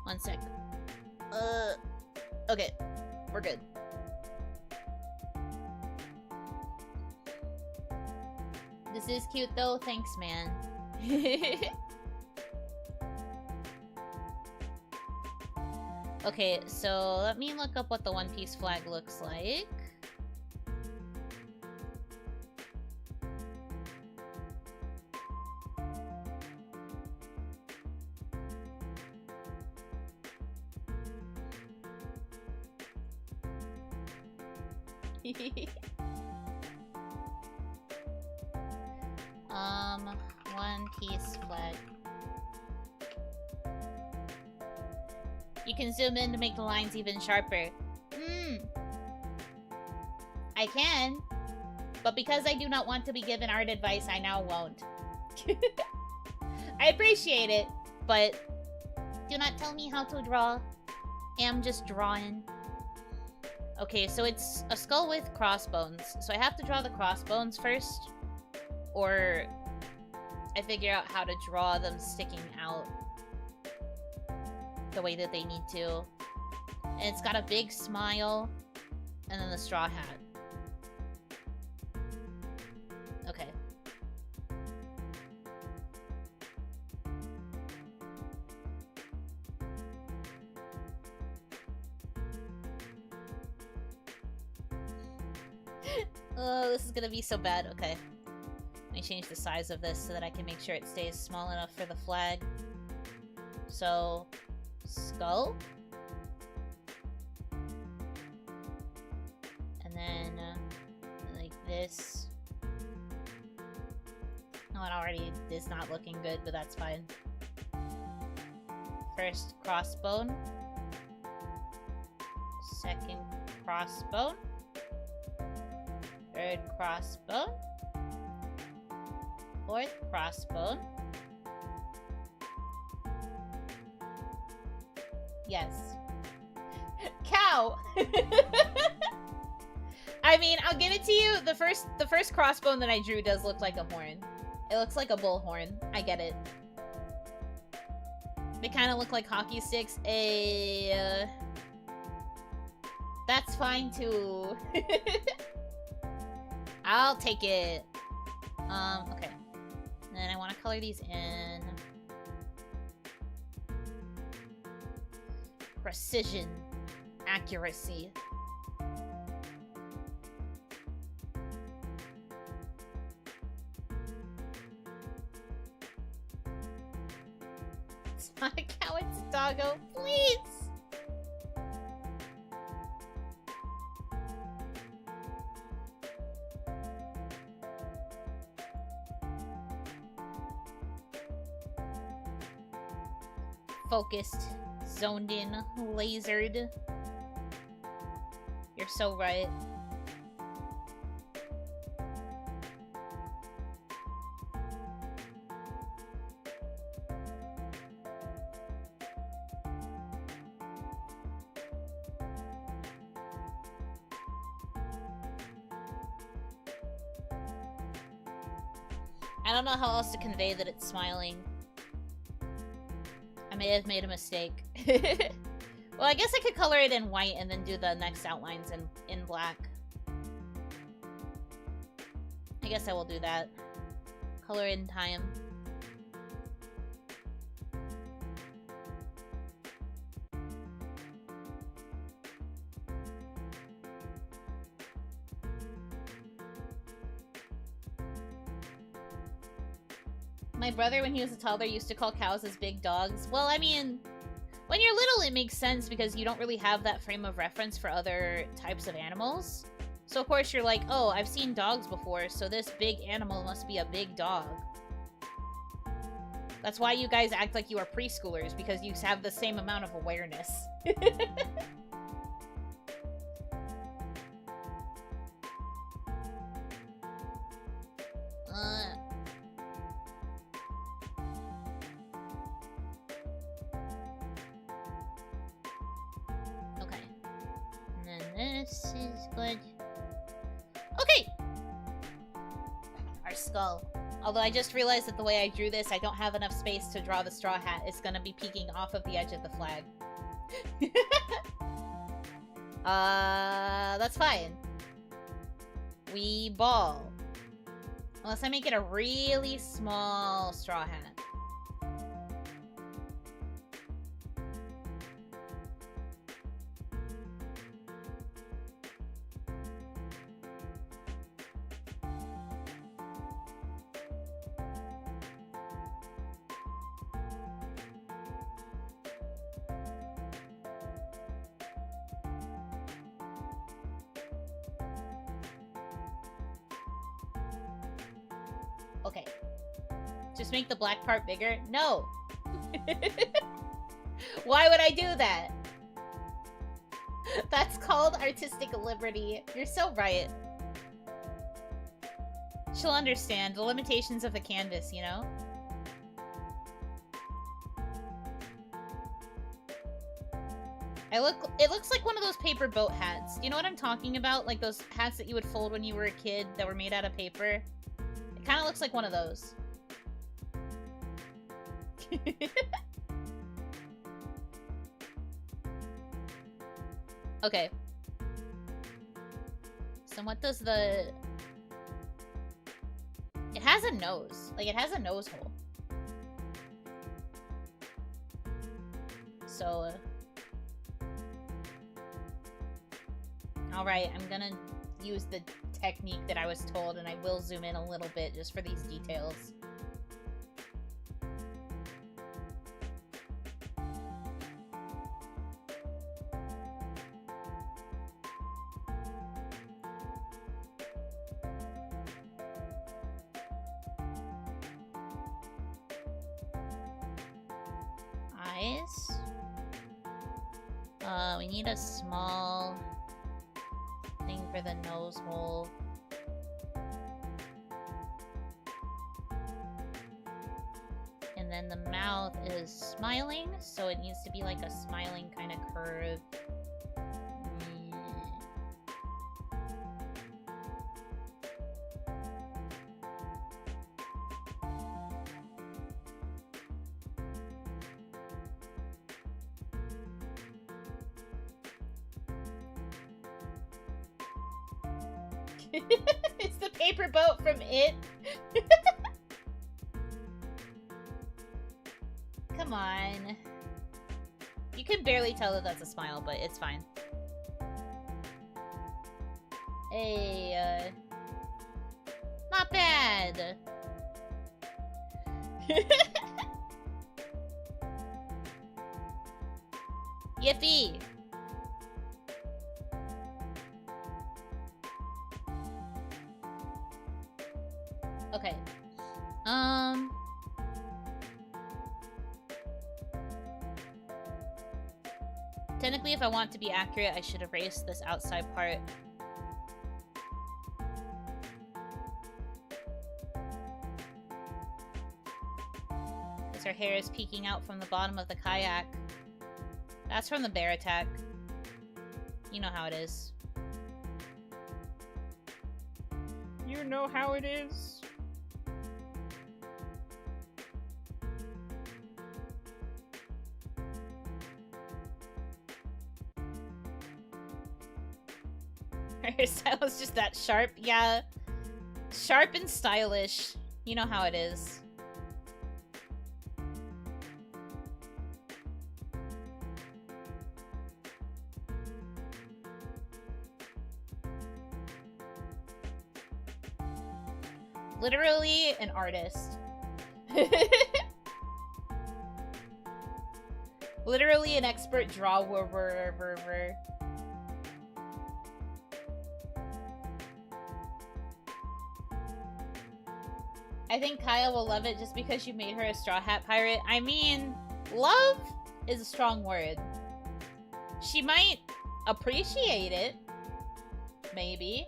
One sec. Okay. We're good. This is cute though, thanks man. Okay, so let me look up what the One Piece flag looks like. One Piece flag. You can zoom in to make the lines even sharper. I can, but because I do not want to be given art advice, I now won't. I appreciate it, but do not tell me how to draw. I'm just drawing. Okay, so it's a skull with crossbones. So I have to draw the crossbones first, or I figure out how to draw them sticking out the way that they need to. And it's got a big smile, and then the straw hat. Okay. Oh, this is gonna be so bad. Okay. Let me change the size of this so that I can make sure it stays small enough for the flag. So, skull. And then, like this. Oh, it already is not looking good, but that's fine. First crossbone. Second crossbone. Third crossbone. Fourth crossbone. Yes. Cow! I mean, I'll give it to you. The first crossbone that I drew does look like a horn. It looks like a bull horn. I get it. They kind of look like hockey sticks. That's fine too. I'll take it. Okay. And then I want to color these in. Precision. Accuracy. It's not a cow, it's a doggo. Please! Focused, zoned in, lasered. You're so right. I don't know how else to convey that it's smiling. I may have made a mistake. Well, I guess I could color it in white and then do the next outlines in black. I guess I will do that. Color in time. My brother, when he was a toddler, used to call cows as big dogs. Well, I mean, when you're little, it makes sense because you don't really have that frame of reference for other types of animals. So, of course, you're like, oh, I've seen dogs before, so this big animal must be a big dog. That's why you guys act like you are preschoolers, because you have the same amount of awareness. This is good. Okay! Our skull. Although I just realized that the way I drew this, I don't have enough space to draw the straw hat. It's gonna be peeking off of the edge of the flag. That's fine. We ball. Unless I make it a really small straw hat. Okay. Just make the black part bigger? No! Why would I do that? That's called artistic liberty. You're so right. She'll understand the limitations of the canvas, you know? It looks like one of those paper boat hats. Do you know what I'm talking about? Like those hats that you would fold when you were a kid that were made out of paper? It kind of looks like one of those. Okay. So what does the... It has a nose. Like, it has a nose hole. So... Alright, I'm gonna use the technique that I was told, and I will zoom in a little bit just for these details. Eyes. We need a small thing for the nose hole. And then the mouth is smiling, so it needs to be like a smiling kind of curve. It's the paper boat from It. Come on. You can barely tell that that's a smile, but it's fine. Hey, not bad. Yippee. Okay. Technically, if I want to be accurate, I should erase this outside part. Because her hair is peeking out from the bottom of the kayak. That's from the bear attack. You know how it is. You know how it is. Her hairstyle is just that sharp. Yeah. Sharp and stylish. You know how it is. Literally an artist. Literally an expert drawer. I think Kaya will love it just because you made her a Straw Hat Pirate. I mean, love is a strong word. She might appreciate it. Maybe.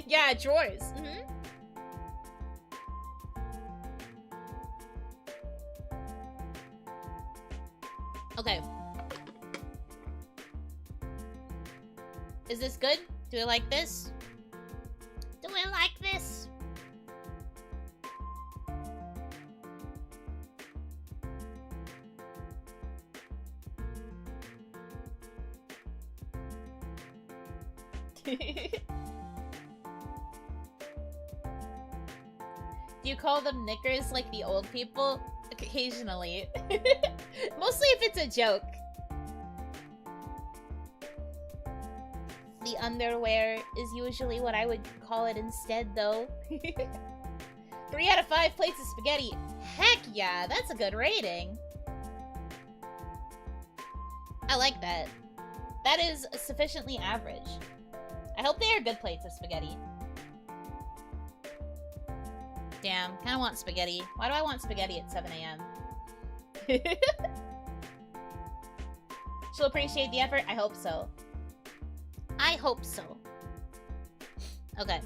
Yeah, drawers. Mm-hmm. Okay. Is this good? Do we like this? Do we like this? Do you call them knickers like the old people? Occasionally. Mostly if it's a joke. The underwear is usually what I would call it instead, though. 3 out of 5 plates of spaghetti. Heck yeah, that's a good rating. I like that. That is sufficiently average. I hope they are good plates of spaghetti. Damn, kinda want spaghetti. Why do I want spaghetti at 7 a.m.? She'll appreciate the effort? I hope so. I hope so. Okay.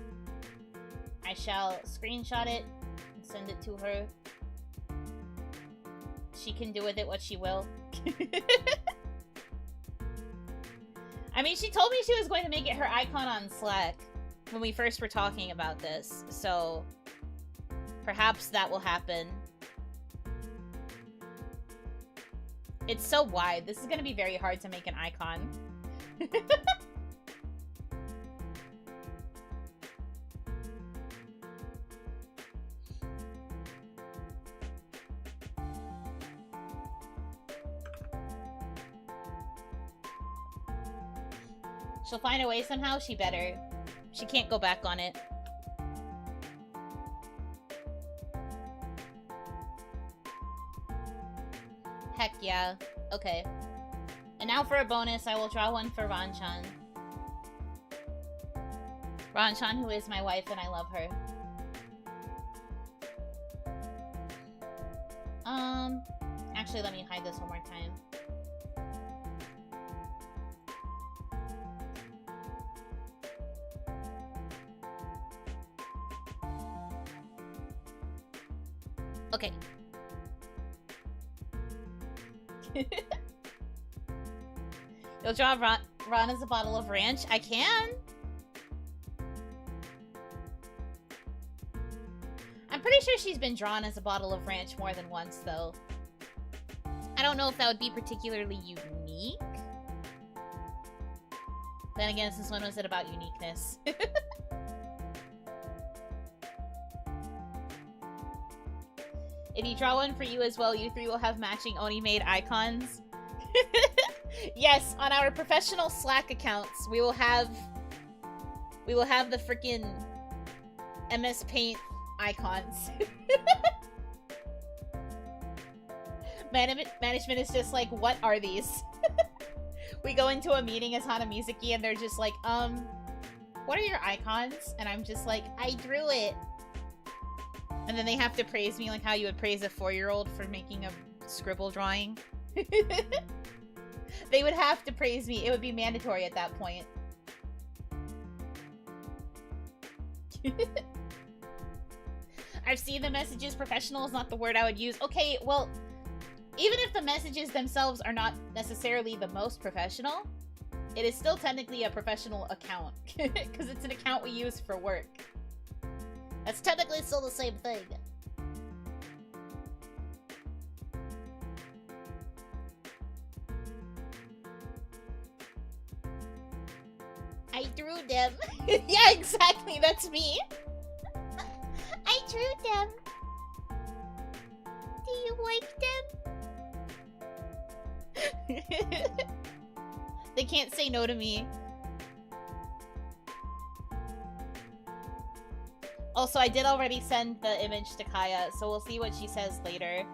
I shall screenshot it and send it to her. She can do with it what she will. I mean, she told me she was going to make it her icon on Slack when we first were talking about this, so perhaps that will happen. It's so wide. This is going to be very hard to make an icon. She'll find a way somehow. She better. She can't go back on it. Heck yeah. Okay. And now for a bonus, I will draw one for Ran-chan. Ran-chan, who is my wife, and I love her. Actually, let me hide this one more time. Okay. You'll draw Ron as a bottle of ranch? I can! I'm pretty sure she's been drawn as a bottle of ranch more than once, though. I don't know if that would be particularly unique. Then again, since when was it about uniqueness? If you draw one for you as well, you three will have matching Oni-made icons. Yes, on our professional Slack accounts, we will have the freaking MS Paint icons. Management is just like, what are these? We go into a meeting as Hanamizuki and they're just like, what are your icons? And I'm just like, I drew it. And then they have to praise me like how you would praise a 4-year-old for making a scribble drawing. They would have to praise me. It would be mandatory at that point. I've seen the messages. Professional is not the word I would use. Okay, well, even if the messages themselves are not necessarily the most professional, it is still technically a professional account. Because it's an account we use for work. That's technically still the same thing. I drew them. Yeah, exactly. That's me. I drew them. Do you like them? They can't say no to me. Also, I did already send the image to Kaya, so we'll see what she says later.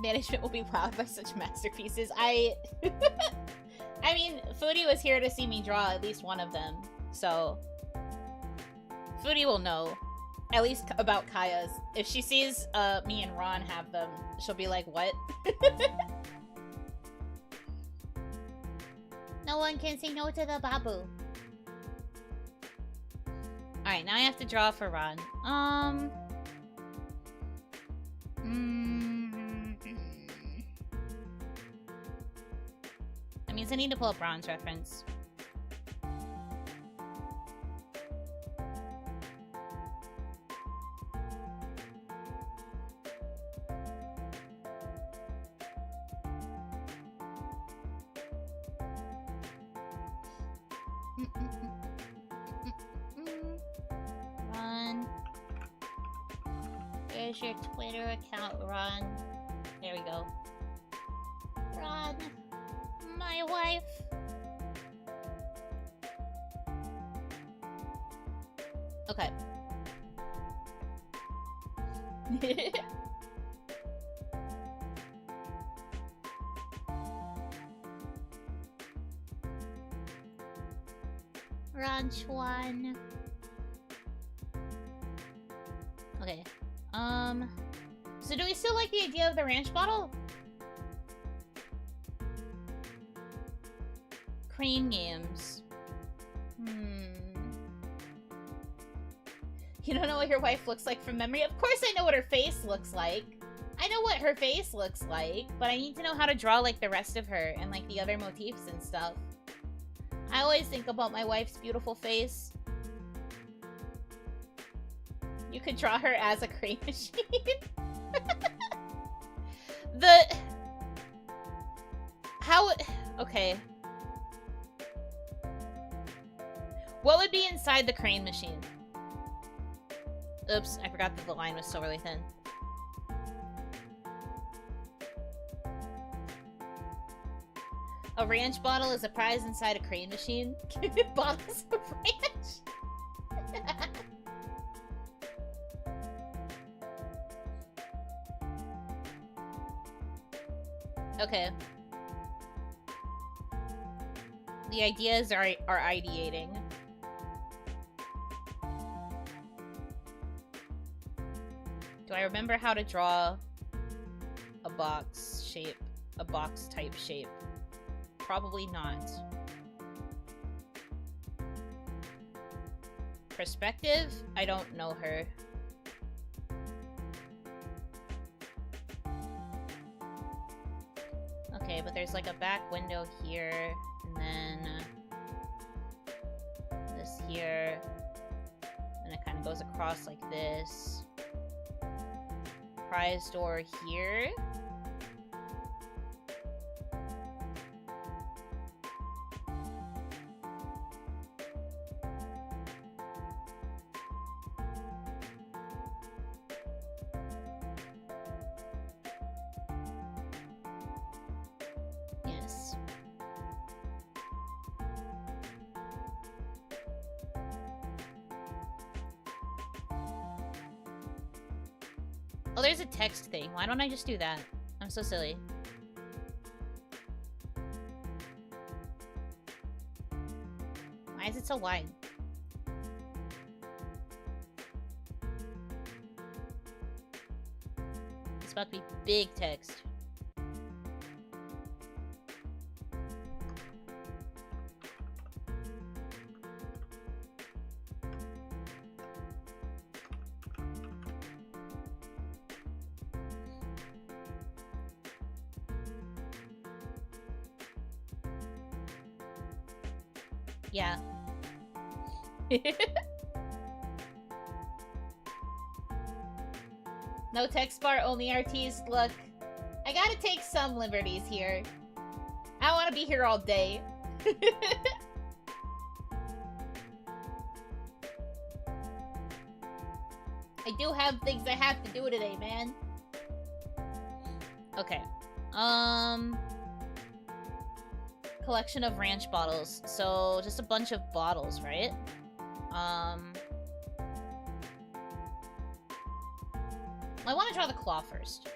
Management will be wowed by such masterpieces. I mean, Foodie was here to see me draw at least one of them, so Foodie will know, at least about Kaya's. If she sees me and Ron have them, she'll be like, what? No one can say no to the babu. Alright, now I have to draw for Ron. I need to pull up Ron's reference. Ron. There's your Twitter account, Ron. There we go. Ron. My wife. Okay. Ron Chuan. Okay. So do we still like the idea of the ranch bottle? Crane games. You don't know what your wife looks like from memory? Of course I know what her face looks like. I know what her face looks like, but I need to know how to draw, like, the rest of her and, like, the other motifs and stuff. I always think about my wife's beautiful face. You could draw her as a crane machine. Okay. What would be inside the crane machine? Oops, I forgot that the line was still really thin. A ranch bottle is a prize inside a crane machine. Bottles of ranch. Okay. The ideas are ideating. Do I remember how to draw a box shape? A box type shape? Probably not. Perspective? I don't know her. Okay, but there's like a back window here, and then this here, and it kind of goes across like this. Prize door here. Yes. Oh, there's a text thing. Why don't I just do that? I'm so silly. Why is it so wide? It's about to be big text. Yeah. No text bar, only RTs. Look, I gotta take some liberties here. I don't want to be here all day. I do have things I have to do today, man. Okay. Collection of ranch bottles. So, just a bunch of bottles, right? I want to draw the claw first.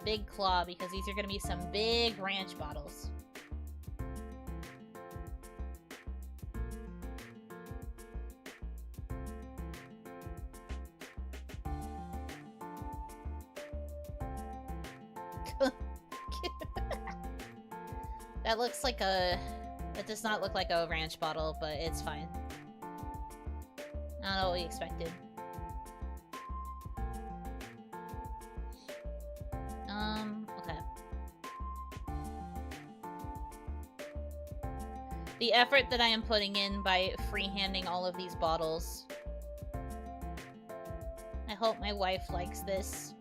Big claw, because these are going to be some big ranch bottles. That looks like a... That does not look like a ranch bottle, but it's fine. not what we expected. Okay. The effort that I am putting in by freehanding all of these bottles. I hope my wife likes this.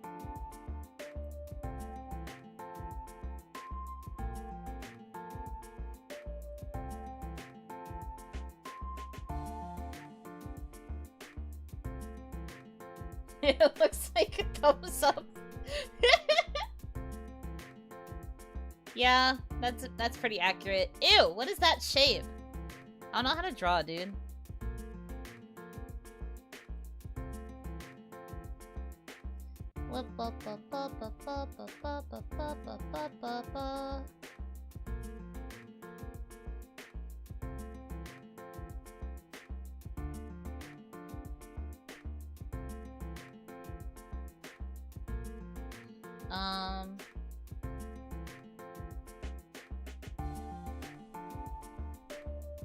It looks like a thumbs up. Yeah, that's pretty accurate. Ew, what is that shape? I don't know how to draw, dude.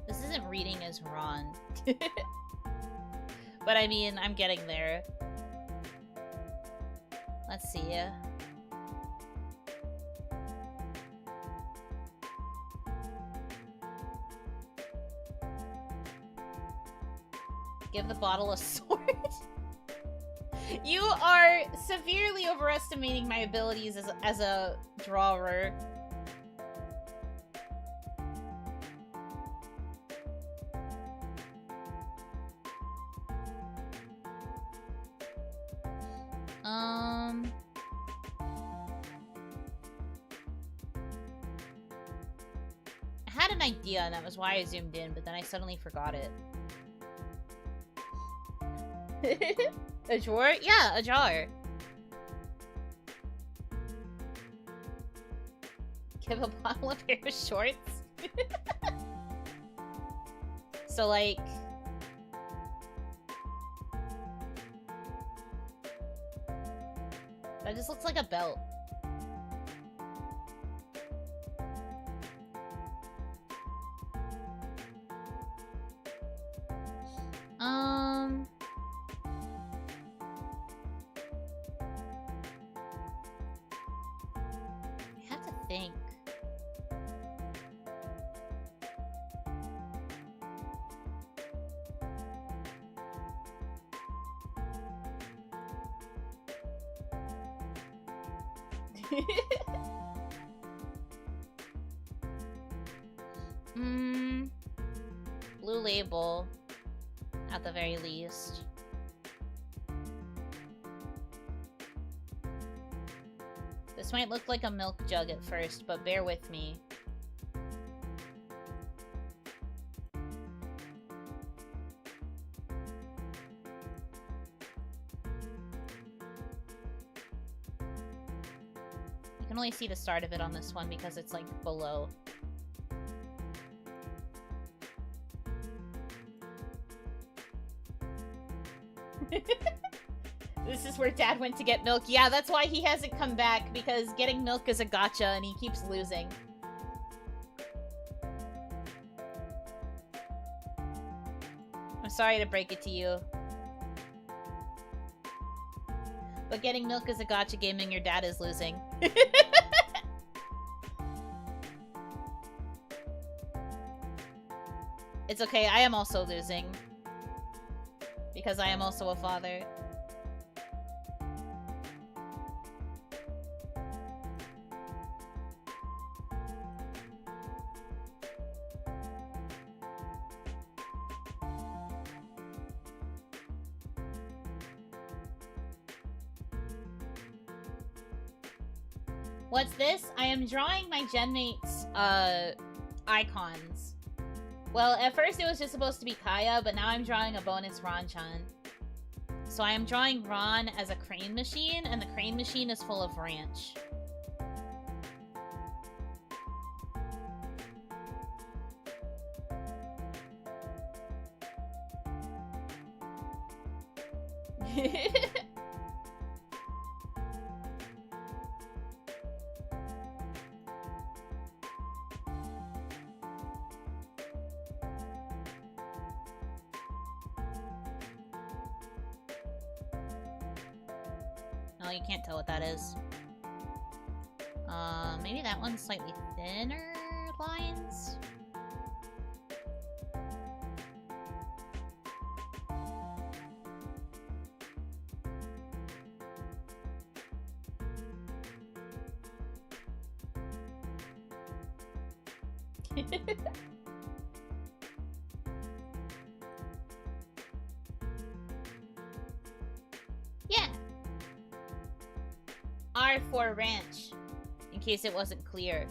This isn't reading as Ron. But I mean, I'm getting there. Let's see. Give the bottle a sword. You are severely overestimating my abilities as a drawer. I had an idea, and that was why I zoomed in, but then I suddenly forgot it. A drawer? Yeah, a jar. Give a bottle a pair of shorts? So, like... that just looks like a belt. I have to think. Blue label, at the very least. This might look like a milk jug at first, but bear with me. You can only see the start of it on this one because it's like below. This is where Dad went to get milk. Yeah, that's why he hasn't come back, because getting milk is a gotcha and he keeps losing. I'm sorry to break it to you. But getting milk is a gotcha game and your dad is losing. It's okay, I am also losing. Because I am also a father. What's this? I am drawing my Genmate's icons. Well, at first it was just supposed to be Kaya, but now I'm drawing a bonus Ron-chan. So I am drawing Ron as a crane machine, and the crane machine is full of ranch. Oh, you can't tell what that is. Maybe that one's slightly thinner lines? Yeah. R for ranch, in case it wasn't clear.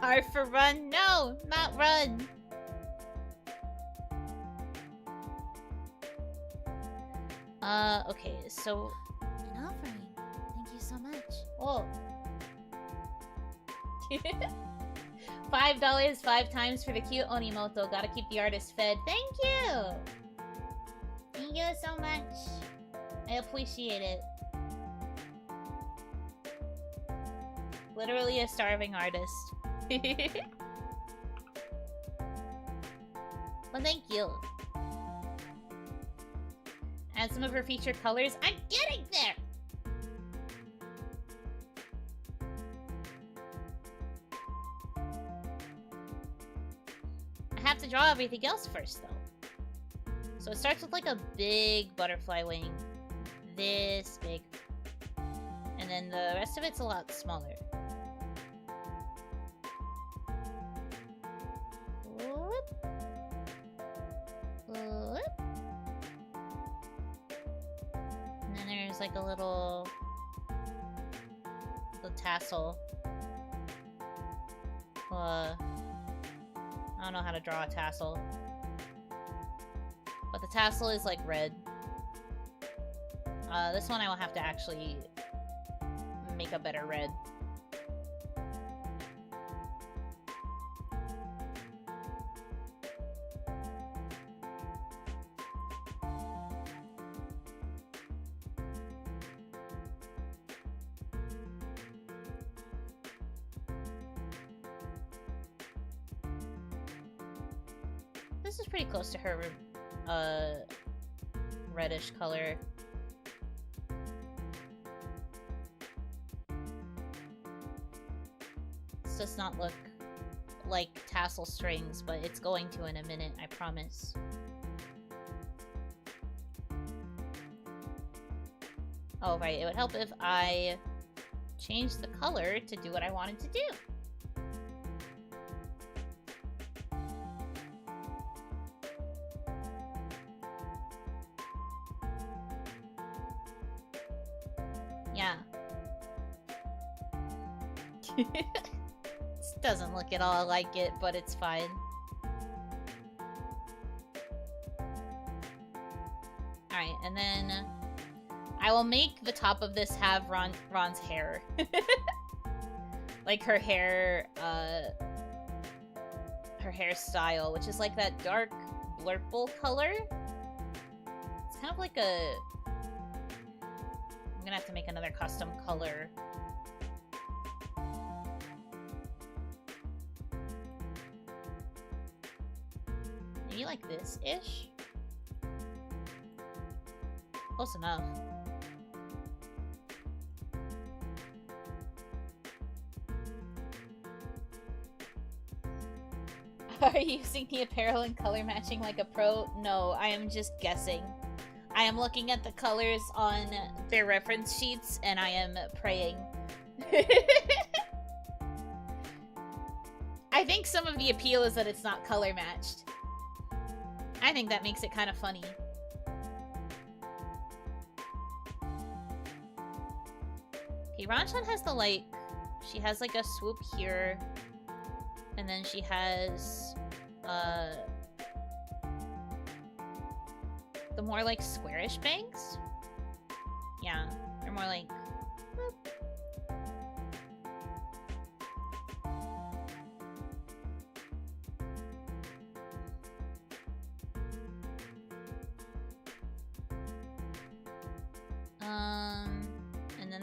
R for run? No, not run. Okay, so... An offering. Thank you so much. Oh. $5 5 times for the cute Onimoto. Gotta keep the artist fed. Thank you! Thank you so much. I appreciate it. Literally a starving artist. Well, thank you. Add some of her featured colors. I'm getting there! I have to draw everything else first, though. So it starts with like a big butterfly wing. This big. And then the rest of it's a lot smaller. Whoop. Whoop. And then there's like a little tassel. I don't know how to draw a tassel. But the tassel is like red. This one I will have to actually make a better red. This is pretty close to her reddish color. This does not look like tassel strings, but it's going to in a minute, I promise. Oh, right, it would help if I changed the color to do what I wanted to do. Yeah. This doesn't look at all like it, but it's fine. Alright, and then I will make the top of this have Ron's hair. Like her hair, her hairstyle, which is like that dark blurple color. It's kind of like a... I'm gonna have to make another custom color. Maybe like this-ish? Close enough. Are you using the apparel and color matching like a pro? No, I am just guessing. I am looking at the colors on their reference sheets and I am praying. I think some of the appeal is that it's not color matched. I think that makes it kind of funny. Okay, Ranchan has the like... She has like a swoop here. And then she has... the more like squarish bangs? Yeah, they're more like... Whoop.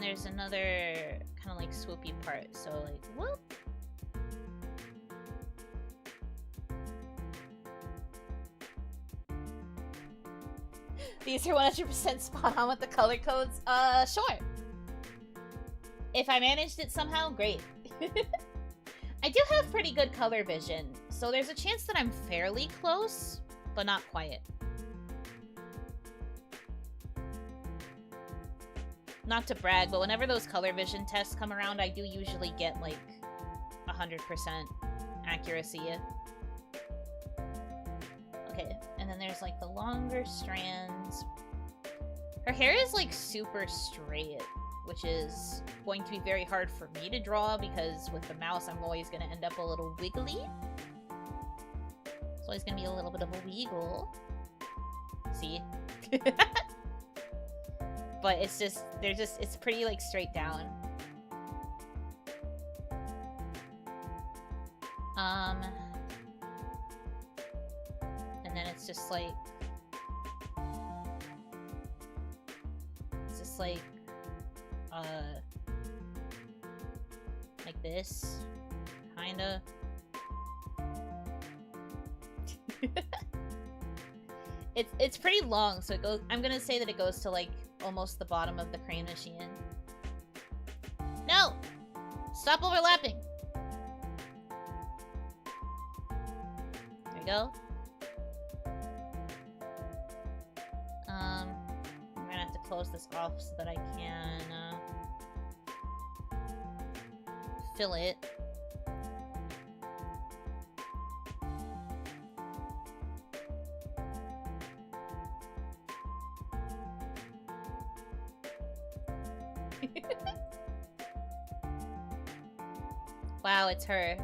there's another kind of like swoopy part, so like, whoop. These are 100% spot on with the color codes. Sure. If I managed it somehow, great. I do have pretty good color vision, so there's a chance that I'm fairly close, but not quite. Not to brag, but whenever those color vision tests come around, I do usually get like 100% accuracy. Okay, and then there's like the longer strands. Her hair is like super straight, which is going to be very hard for me to draw because with the mouse I'm always going to end up a little wiggly. It's always going to be a little bit of a wiggle. See? But it's just, it's pretty like straight down. And then it's just like this, kinda. It's pretty long, so it goes. I'm gonna say that it goes to like almost the bottom of the crane machine. No! Stop overlapping! There we go. I'm gonna have to close this off so that I can fill it. Wow, it's her.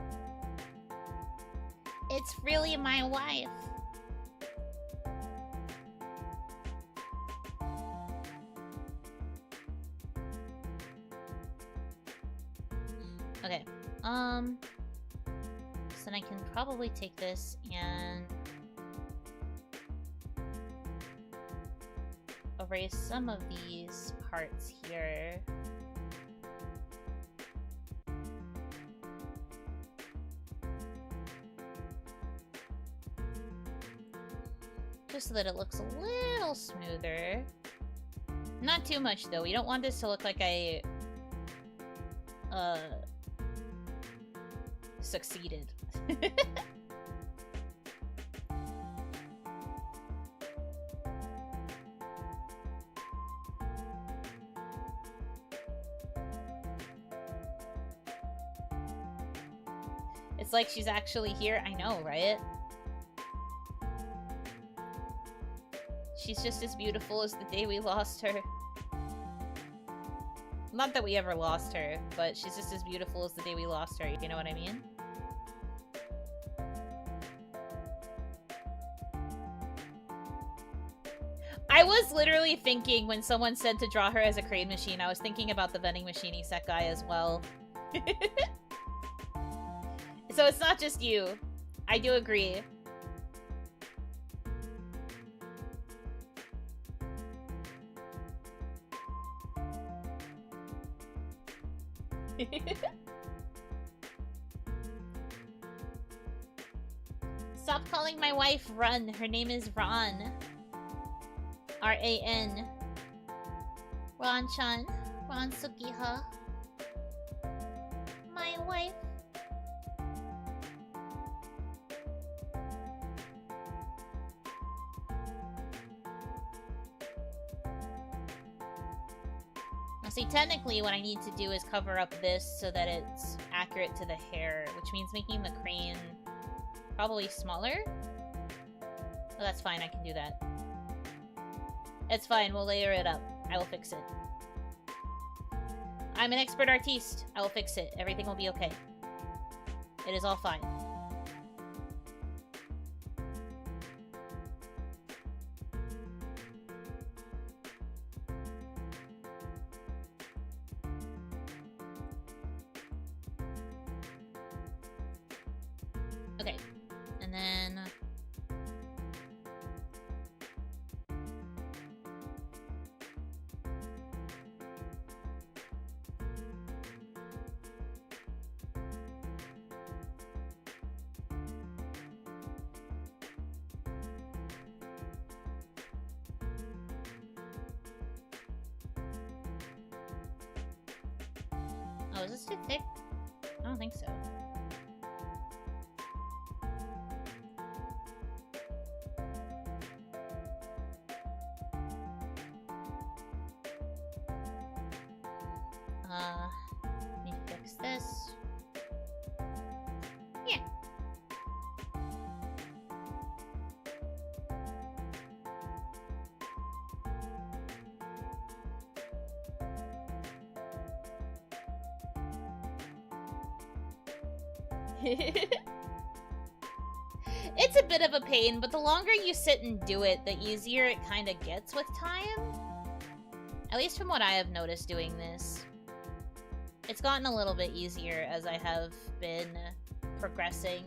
It's really my wife. Okay, so then I can probably take this and erase some of these parts here. Just so that it looks a little smoother. Not too much though, we don't want this to look like I succeeded. It's like she's actually here. I know, right? She's just as beautiful as the day we lost her. Not that we ever lost her, but she's just as beautiful as the day we lost her, you know what I mean? I was literally thinking when someone said to draw her as a crane machine, I was thinking about the vending machine isekai as well. So it's not just you. I do agree. Stop calling my wife Run. Her name is Ron. R-A-N. Ron-chan. Ron-suki-ha. My wife. See, technically what I need to do is cover up this so that it's accurate to the hair, which means making the crane probably smaller. Oh, that's fine, I can do that. It's fine, we'll layer it up. I will fix it. I'm an expert artiste. I will fix it. Everything will be okay. It is all fine. Okay, and then Oh, is this too thick? I don't think so. Let me fix this. Yeah. It's a bit of a pain, but the longer you sit and do it, the easier it kind of gets with time. At least from what I have noticed doing this. It's gotten a little bit easier as I have been progressing.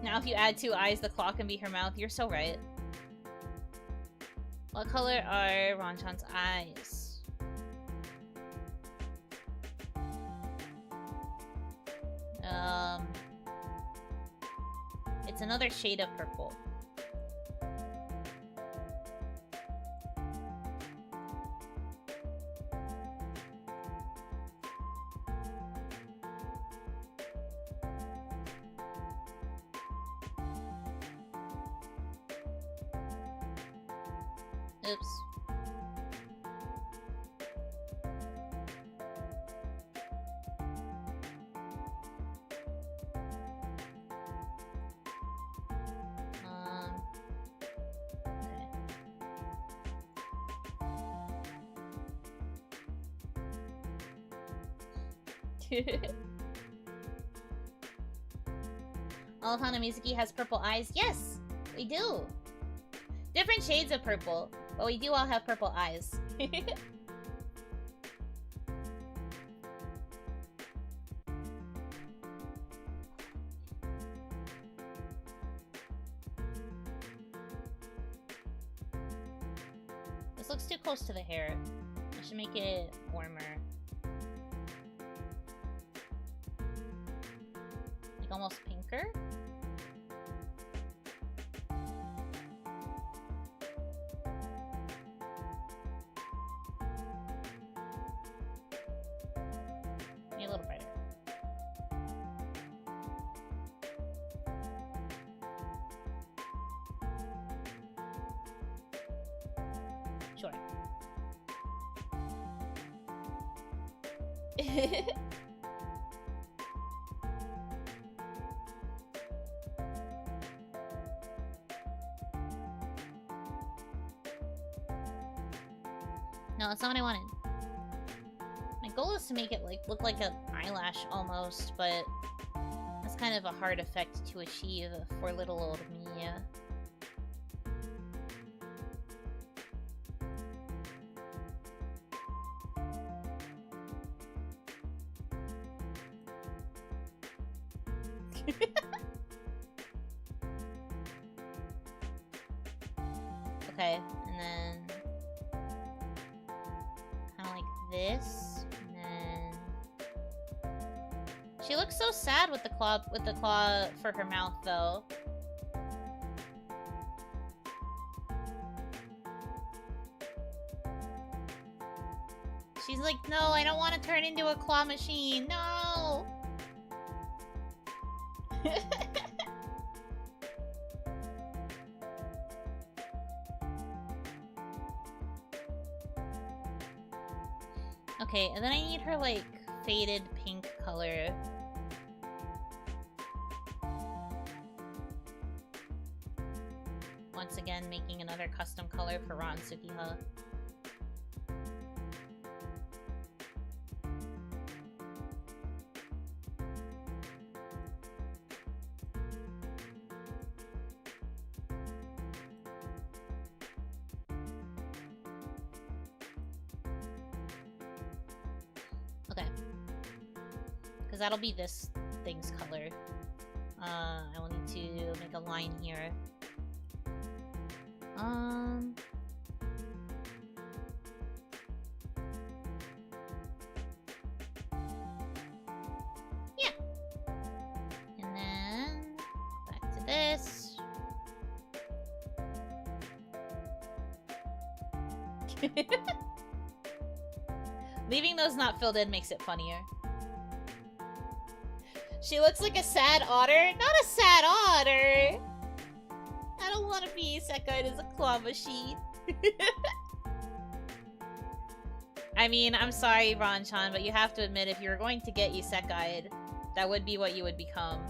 Now if you add 2 eyes, the claw can be her mouth. You're so right. What color are Ronchan's eyes? It's another shade of purple. Oops. Okay. All of Hanamizuki has purple eyes? Yes, we do. Different shades of purple, but we do all have purple eyes. This looks too close to the hair. I should make it warmer. Like almost pinker? Maybe a little brighter. Sure. No, that's not what I wanted. My goal is to make it like look like an eyelash almost, but that's kind of a hard effect to achieve for little old me. Okay, and then kind of like this, and then she looks so sad with the claw for her mouth though. She's like, no, I don't want to turn into a claw machine. No. Okay, and then I need her, like, faded pink color. Once again, making another custom color for Ron Sukiha. That'll be this thing's color. I will need to make a line here. Yeah. And then back to this. Leaving those not filled in makes it funnier. She looks like a sad otter? Not a sad otter! I don't want to be isekai'd as a claw machine. I mean, I'm sorry, Ron-chan, but you have to admit, if you were going to get isekai'd, that would be what you would become.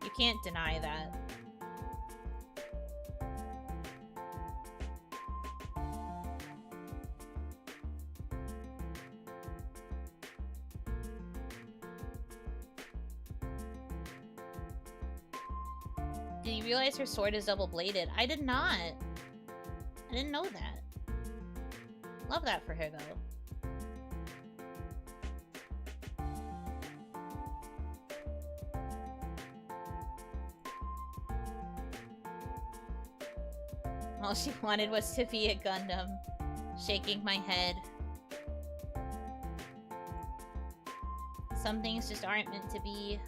You can't deny that. Did you realize her sword is double-bladed? I did not. I didn't know that. Love that for her, though. All she wanted was to be a Gundam. Shaking my head. Some things just aren't meant to be.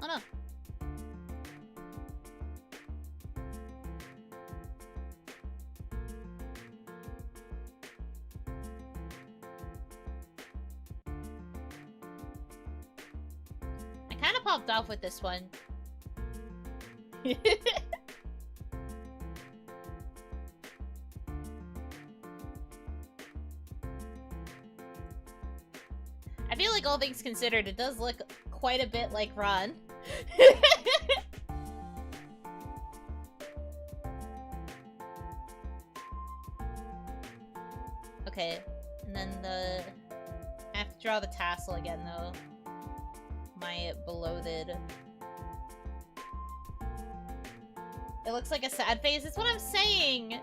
Oh no. I kind of popped off with this one. I feel like all things considered, it does look quite a bit like Ron. Okay, and then I have to draw the tassel again, though. My beloved. It looks like a sad face. That's what I'm saying!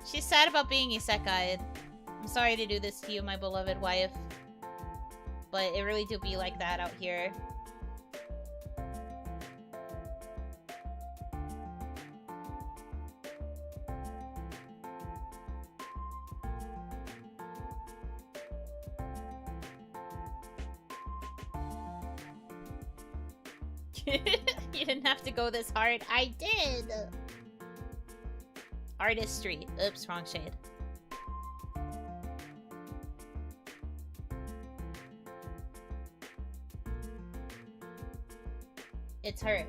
She's sad about being isekai'd. I'm sorry to do this to you, my beloved wife. But it really do be like that out here. You didn't have to go this hard. I did! Artistry. Oops, wrong shade. It's her.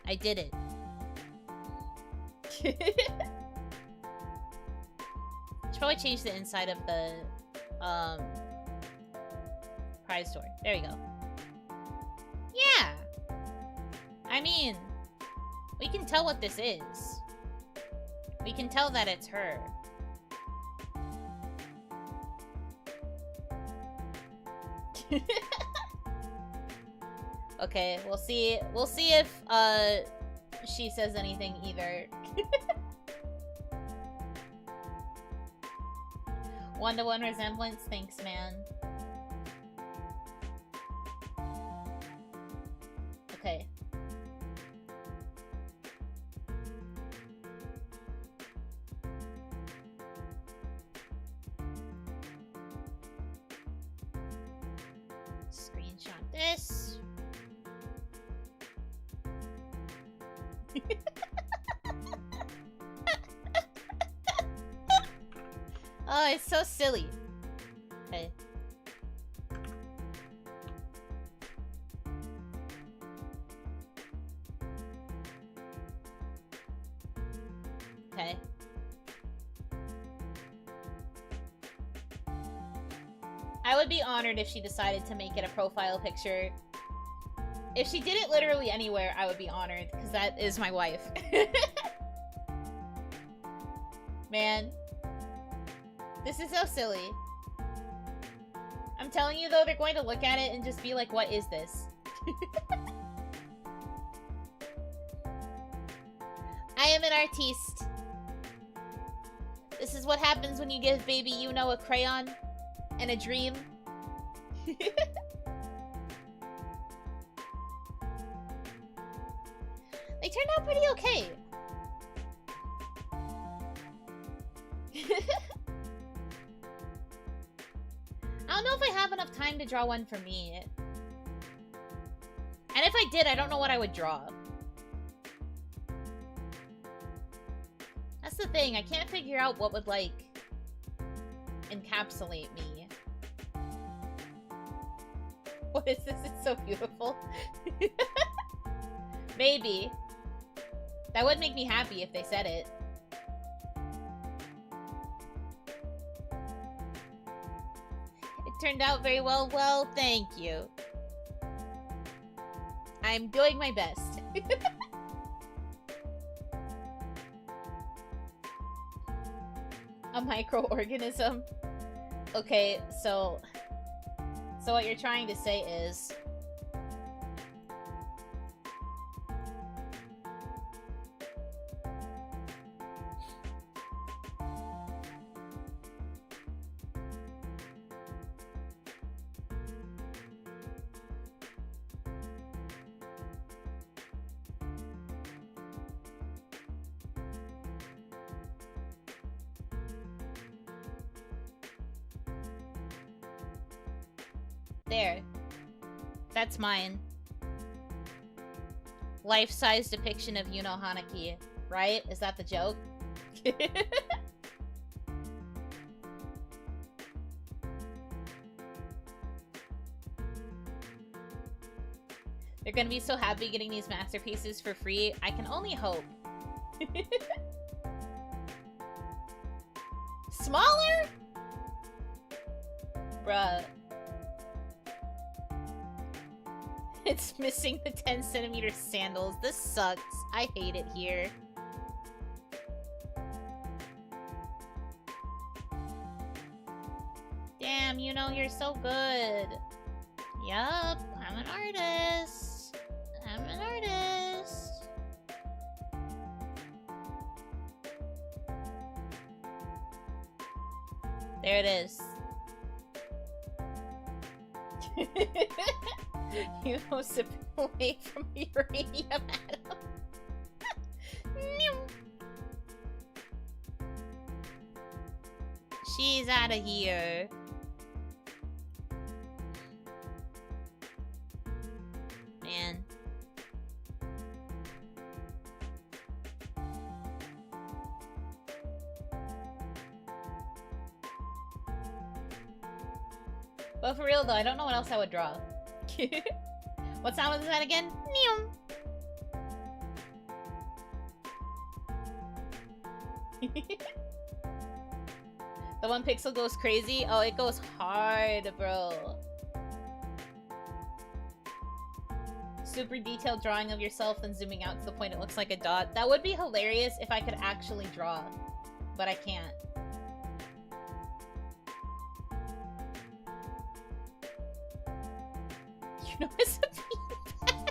I did it. Should probably change the inside of the prize store. There we go. Yeah! I mean, we can tell what this is. We can tell that it's her. Okay, we'll see if she says anything either. 1-to-1 resemblance? Thanks, man. Okay. Screenshot this. Oh, it's so silly. Okay. Okay. I would be honored if she decided to make it a profile picture. If she did it literally anywhere, I would be honored, because that is my wife. Man. This is so silly. I'm telling you, though, they're going to look at it and just be like, what is this? I am an artiste. This is what happens when you give baby Yuno a crayon and a dream. They turned out pretty okay. I don't know if I have enough time to draw one for me. And if I did, I don't know what I would draw. That's the thing, I can't figure out what would, like, encapsulate me. What is this? It's so beautiful. Maybe. That would make me happy if they said it. It turned out very well. Well, thank you. I'm doing my best. A microorganism? Okay, so what you're trying to say is... There. That's mine. Life-size depiction of Yuno Hanaki, right? Is that the joke? They're gonna be so happy getting these masterpieces for free. I can only hope. Smaller? Bruh. It's missing the 10cm sandals. This sucks. I hate it here. Damn, you know, you're so good. Yup, I'm an artist. I'm an artist. There it is. You know, sipping away from the uranium atom. She's out of here. Man. But for real though, I don't know what else I would draw. What sound was that again? Meow. The 1 pixel goes crazy? Oh, it goes hard, bro. Super detailed drawing of yourself, then zooming out to the point it looks like a dot. That would be hilarious if I could actually draw. But I can't. You know, it's a beanbag.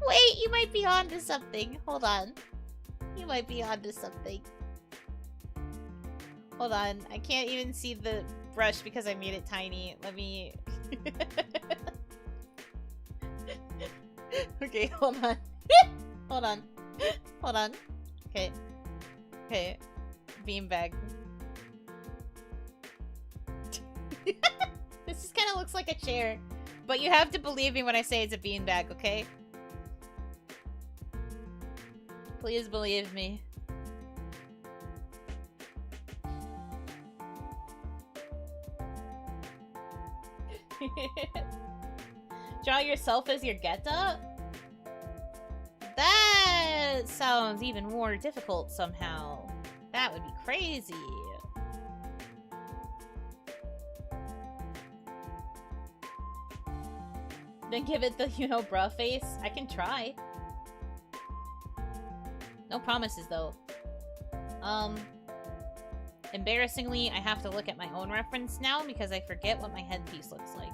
Wait, you might be onto something. Hold on. You might be onto something. Hold on. I can't even see the brush because I made it tiny. Let me... Okay, hold on. Hold on. Hold on. Okay. Okay. Beanbag. This just kind of looks like a chair. But you have to believe me when I say it's a beanbag, okay? Please believe me. Draw yourself as your getup? That sounds even more difficult somehow. That would be crazy. Then give it the, you know, bruh face. I can try. No promises, though. Embarrassingly, I have to look at my own reference now because I forget what my headpiece looks like.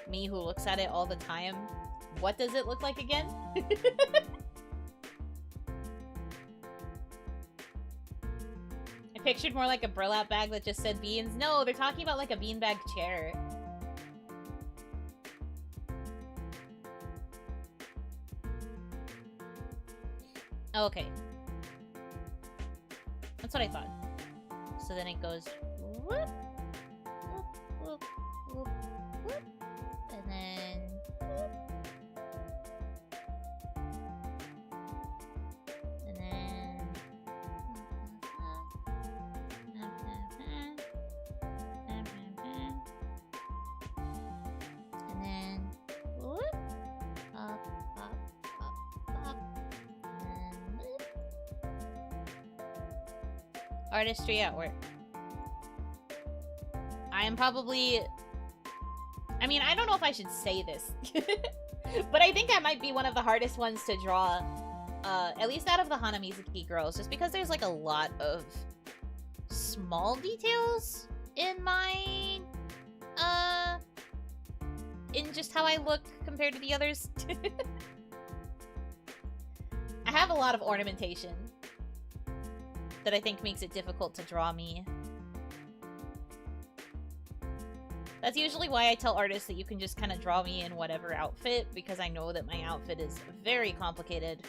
Me who looks at it all the time. What does it look like again? I pictured more like a burlap bag that just said beans. No, they're talking about like a beanbag chair. Oh, okay. That's what I thought. So then it goes whoop, whoop, whoop, whoop, whoop, and then whoop, and then and then whoop, up, up, up, up, and then whoop. Artistry at work. I am probably... I mean, I don't know if I should say this. But I think I might be one of the hardest ones to draw. At least out of the Hanamizuki girls. Just because there's like a lot of small details in my... in just how I look compared to the others. I have a lot of ornamentation that I think makes it difficult to draw me. That's usually why I tell artists that you can just kind of draw me in whatever outfit, because I know that my outfit is very complicated.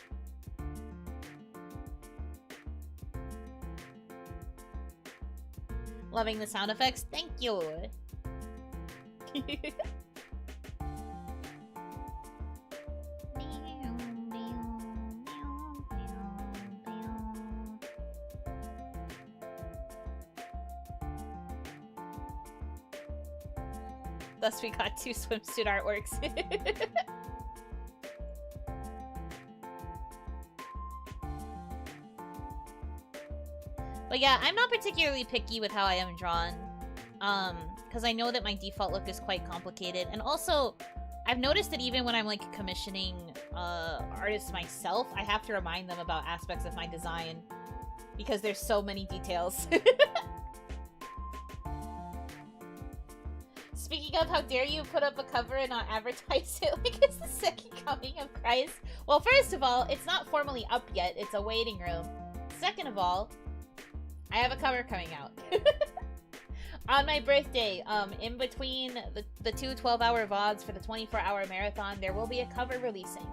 Loving the sound effects? Thank you! Thus we got 2 swimsuit artworks. But yeah, I'm not particularly picky with how I am drawn. Because I know that my default look is quite complicated. And also, I've noticed that even when I'm like commissioning artists myself, I have to remind them about aspects of my design. Because there's so many details. Speaking of, how dare you put up a cover and not advertise it like it's the second coming of Christ? Well, first of all, it's not formally up yet. It's a waiting room. Second of all, I have a cover coming out. On my birthday, in between the 2 12-hour VODs for the 24-hour marathon, there will be a cover releasing.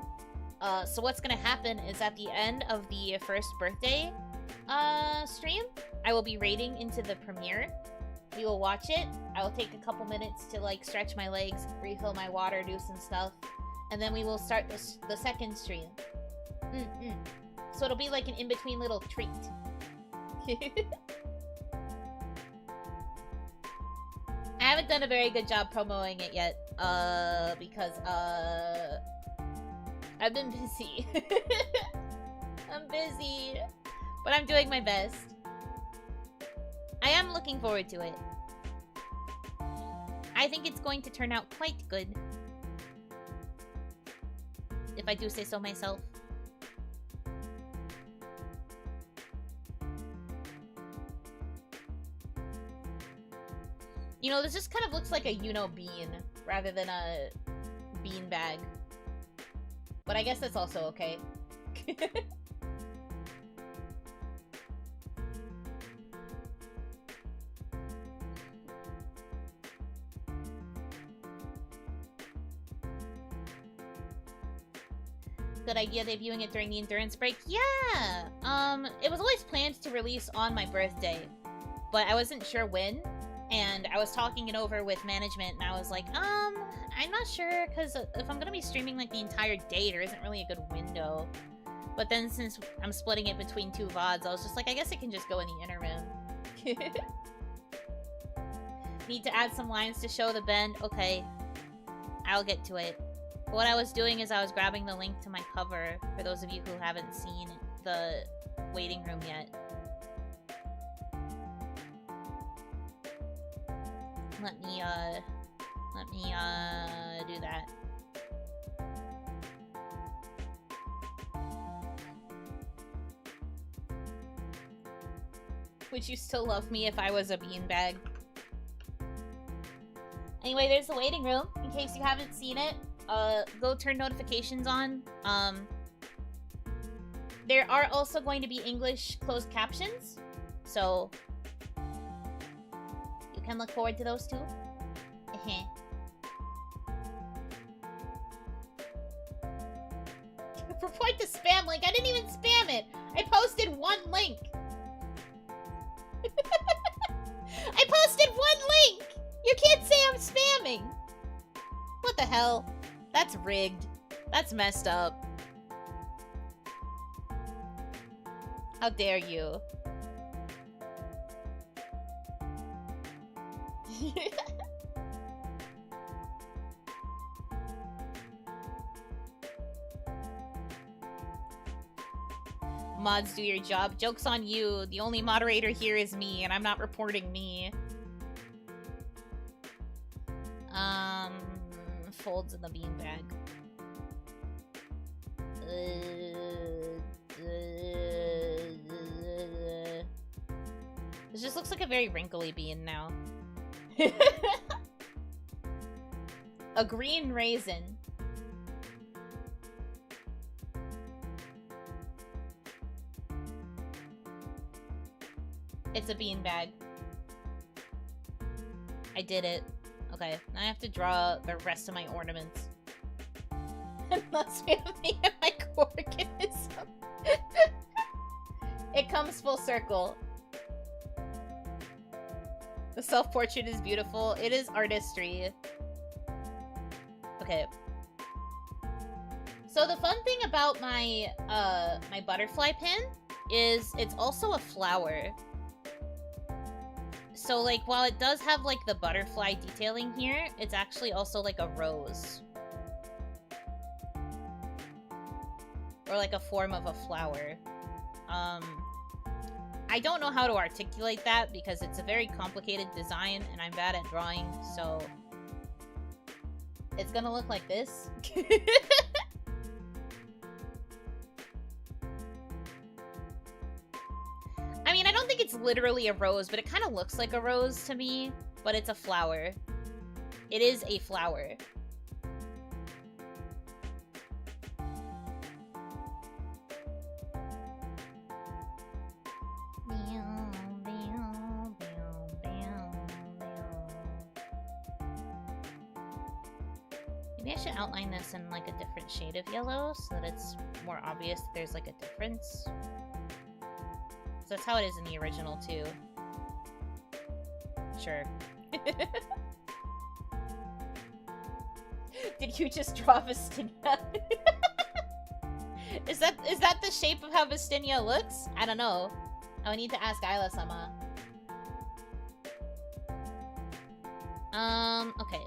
So what's gonna happen is at the end of the first birthday stream, I will be raiding into the premiere. We will watch it. I will take a couple minutes to like stretch my legs, refill my water, do some stuff, and then we will start the second stream. So it'll be like an in-between little treat. I haven't done a very good job promoting it yet, because I've been busy. I'm busy, but I'm doing my best. I am looking forward to it. I think it's going to turn out quite good. If I do say so myself. You know, this just kind of looks like a Yuno bean rather than a bean bag. But I guess that's also okay. Good idea debuting it during the endurance break? Yeah! It was always planned to release on my birthday, but I wasn't sure when, and I was talking it over with management, and I was like, I'm not sure, because if I'm gonna be streaming like the entire day, there isn't really a good window. But then since I'm splitting it between 2 VODs, I was just like, I guess it can just go in the interim. Need to add some lines to show the bend? Okay. I'll get to it. What I was doing is I was grabbing the link to my cover, for those of you who haven't seen the waiting room yet. Let me do that. Would you still love me if I was a beanbag? Anyway, there's the waiting room, in case you haven't seen it. go turn notifications on. There are also going to be English closed captions, so you can look forward to those too. Report the spam link. I didn't even spam it. I posted one link. I posted one link. You can't say I'm spamming. What the hell? That's rigged. That's messed up. How dare you? Mods, do your job. Joke's on you. The only moderator here is me, and I'm not reporting me. Folds in the beanbag. This just looks like a very wrinkly bean now. A green raisin. It's a beanbag. I did it. Okay, now I have to draw the rest of my ornaments. Unless we have me and my organism. It comes full circle. The self-portrait is beautiful. It is artistry. Okay. So the fun thing about my my butterfly pin is it's also a flower. So, like, while it does have, like, the butterfly detailing here, it's actually also, like, a rose. Or, like, a form of a flower. I don't know how to articulate that because it's a very complicated design and I'm bad at drawing, so... It's gonna look like this. I mean, I don't think it's literally a rose, but it kind of looks like a rose to me. But it's a flower. It is a flower. Maybe I should outline this in, like, a different shade of yellow so that it's more obvious that there's, like, a difference. So that's how it is in the original, too. Sure. Did you just draw Vistinia? Is that the shape of how Vistinia looks? I don't know. I need to ask Isla-sama. Okay.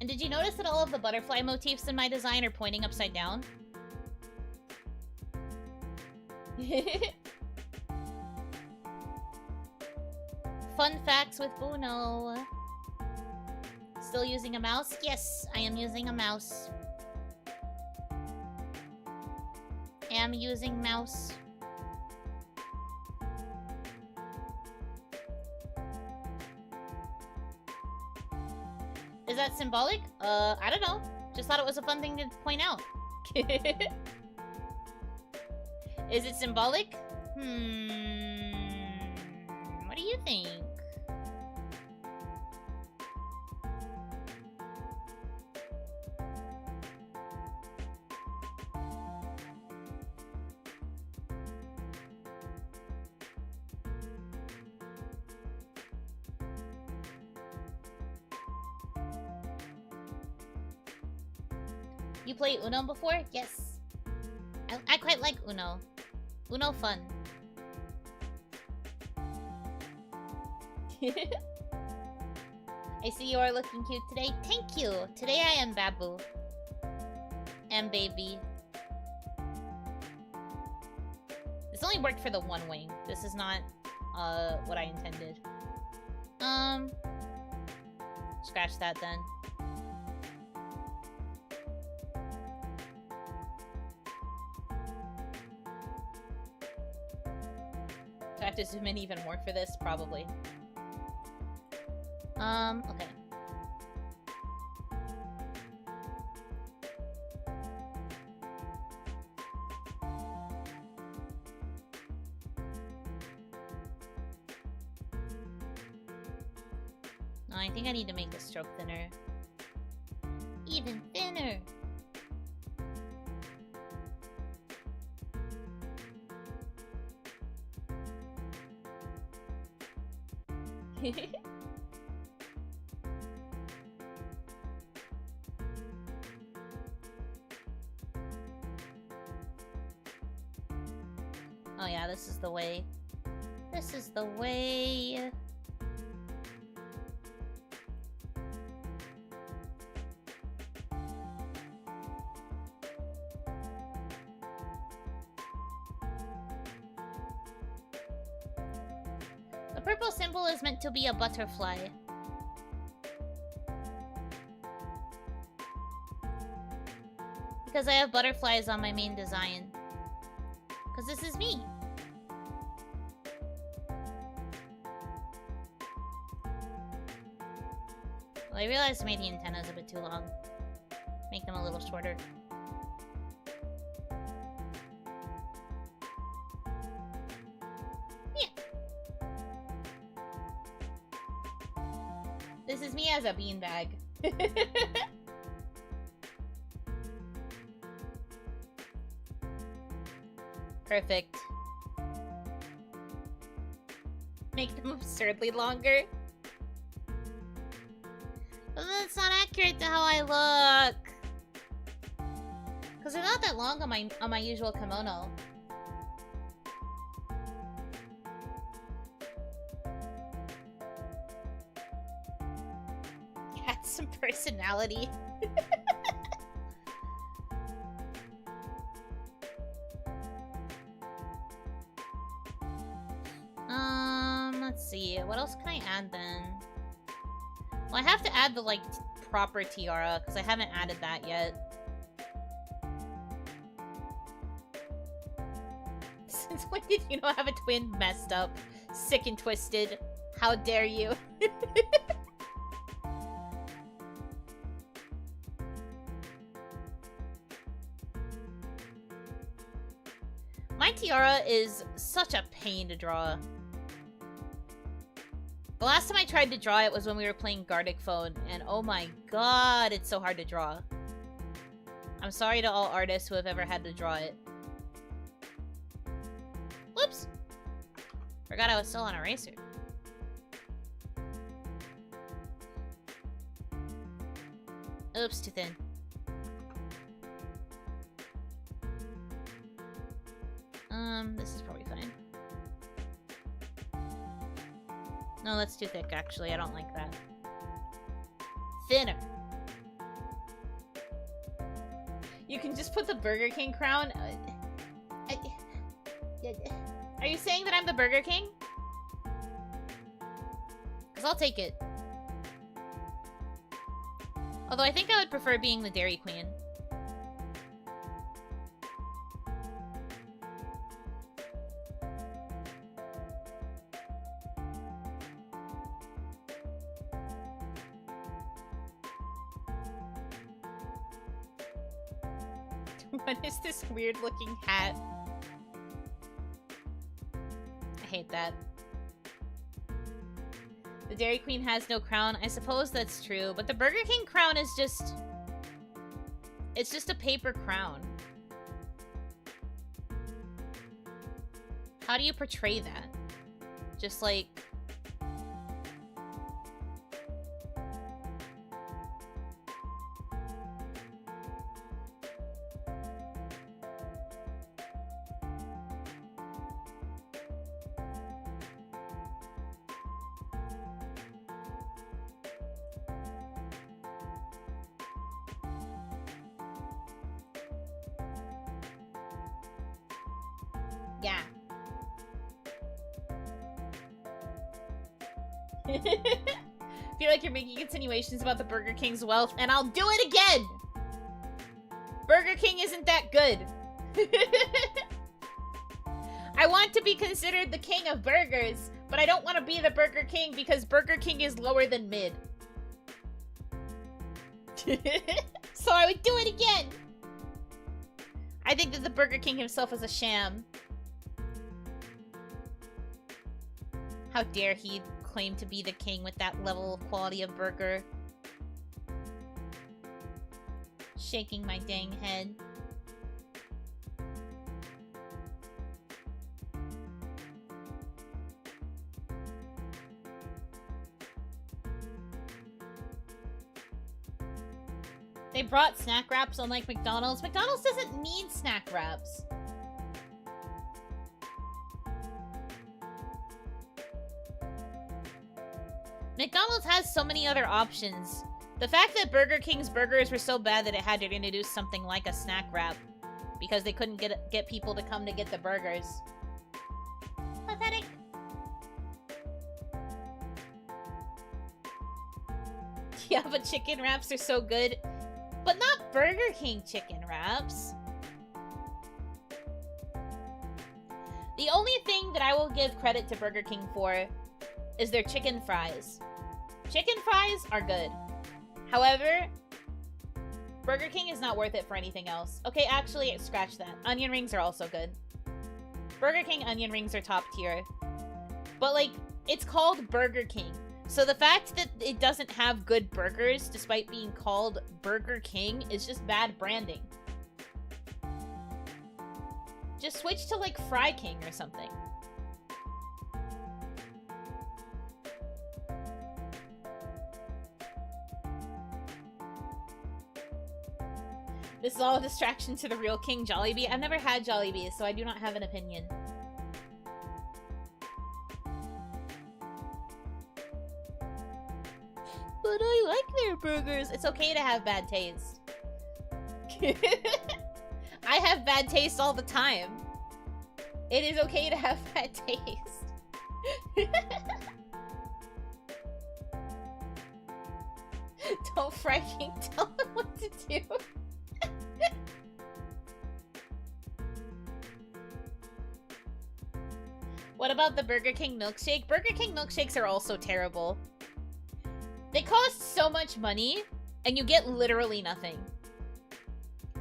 And did you notice that all of the butterfly motifs in my design are pointing upside down? Fun facts with Uno. Still using a mouse? Yes, I am using a mouse. Am using mouse. Is that symbolic? I don't know. Just thought it was a fun thing to point out. Is it symbolic? What do you think? You played Uno before? Yes. I quite like Uno. Uno fun. I see you are looking cute today. Thank you. Today I am Babu. And baby. This only worked for the one wing. This is not what I intended. Scratch that then. Do I have to zoom in even more for this? Probably. Okay. No, I think I need to make the stroke thinner. Even thinner! Oh yeah, this is the way. This is the way. The purple symbol is meant to be a butterfly. Because I have butterflies on my main design. Because this is me. Well, I realized I made the antennas a bit too long. Make them a little shorter. This is me as a beanbag. Perfect. Make them absurdly longer. But that's not accurate to how I look. Because they're not that long on my usual kimono. Some personality. Let's see. What else can I add then? Well, I have to add the, like, proper tiara, because I haven't added that yet. Since when did you know have a twin messed up? Sick and twisted. How dare you? My tiara is such a pain to draw. The last time I tried to draw it was when we were playing Gartic Phone, and oh my god, it's so hard to draw. I'm sorry to all artists who have ever had to draw it. Whoops! Forgot I was still on eraser. Oops, too thin. This is probably fine. No, that's too thick, actually. I don't like that. Thinner. You can just put the Burger King crown... Are you saying that I'm the Burger King? Because I'll take it. Although I think I would prefer being the Dairy Queen. What is this weird looking hat? I hate that. The Dairy Queen has no crown. I suppose that's true, but the Burger King crown is just... It's just a paper crown. How do you portray that? Just like... Yeah. Feel like you're making insinuations about the Burger King's wealth, and I'll do it again! Burger King isn't that good. I want to be considered the king of burgers, but I don't want to be the Burger King because Burger King is lower than mid. So I would do it again. I think that the Burger King himself is a sham. How dare he claim to be the king with that level of quality of burger. Shaking my dang head. They brought snack wraps unlike McDonald's. McDonald's doesn't need snack wraps. McDonald's has so many other options. The fact that Burger King's burgers were so bad that it had to introduce something like a snack wrap because they couldn't get people to come to get the burgers. Pathetic. Yeah, but chicken wraps are so good. But not Burger King chicken wraps. The only thing that I will give credit to Burger King for is their chicken fries. Chicken fries are good. However, Burger King is not worth it for anything else. Okay, actually, scratch that. Onion rings are also good. Burger King onion rings are top tier. But, like, it's called Burger King. So the fact that it doesn't have good burgers, despite being called Burger King, is just bad branding. Just switch to, like, Fry King or something. This is all a distraction to the real King Jollibee. I've never had Jollibee, so I do not have an opinion. But I like their burgers. It's okay to have bad taste. I have bad taste all the time. It is okay to have bad taste. Don't freaking tell them what to do. What about the Burger King milkshake? Burger King milkshakes are also terrible. They cost so much money, and you get literally nothing.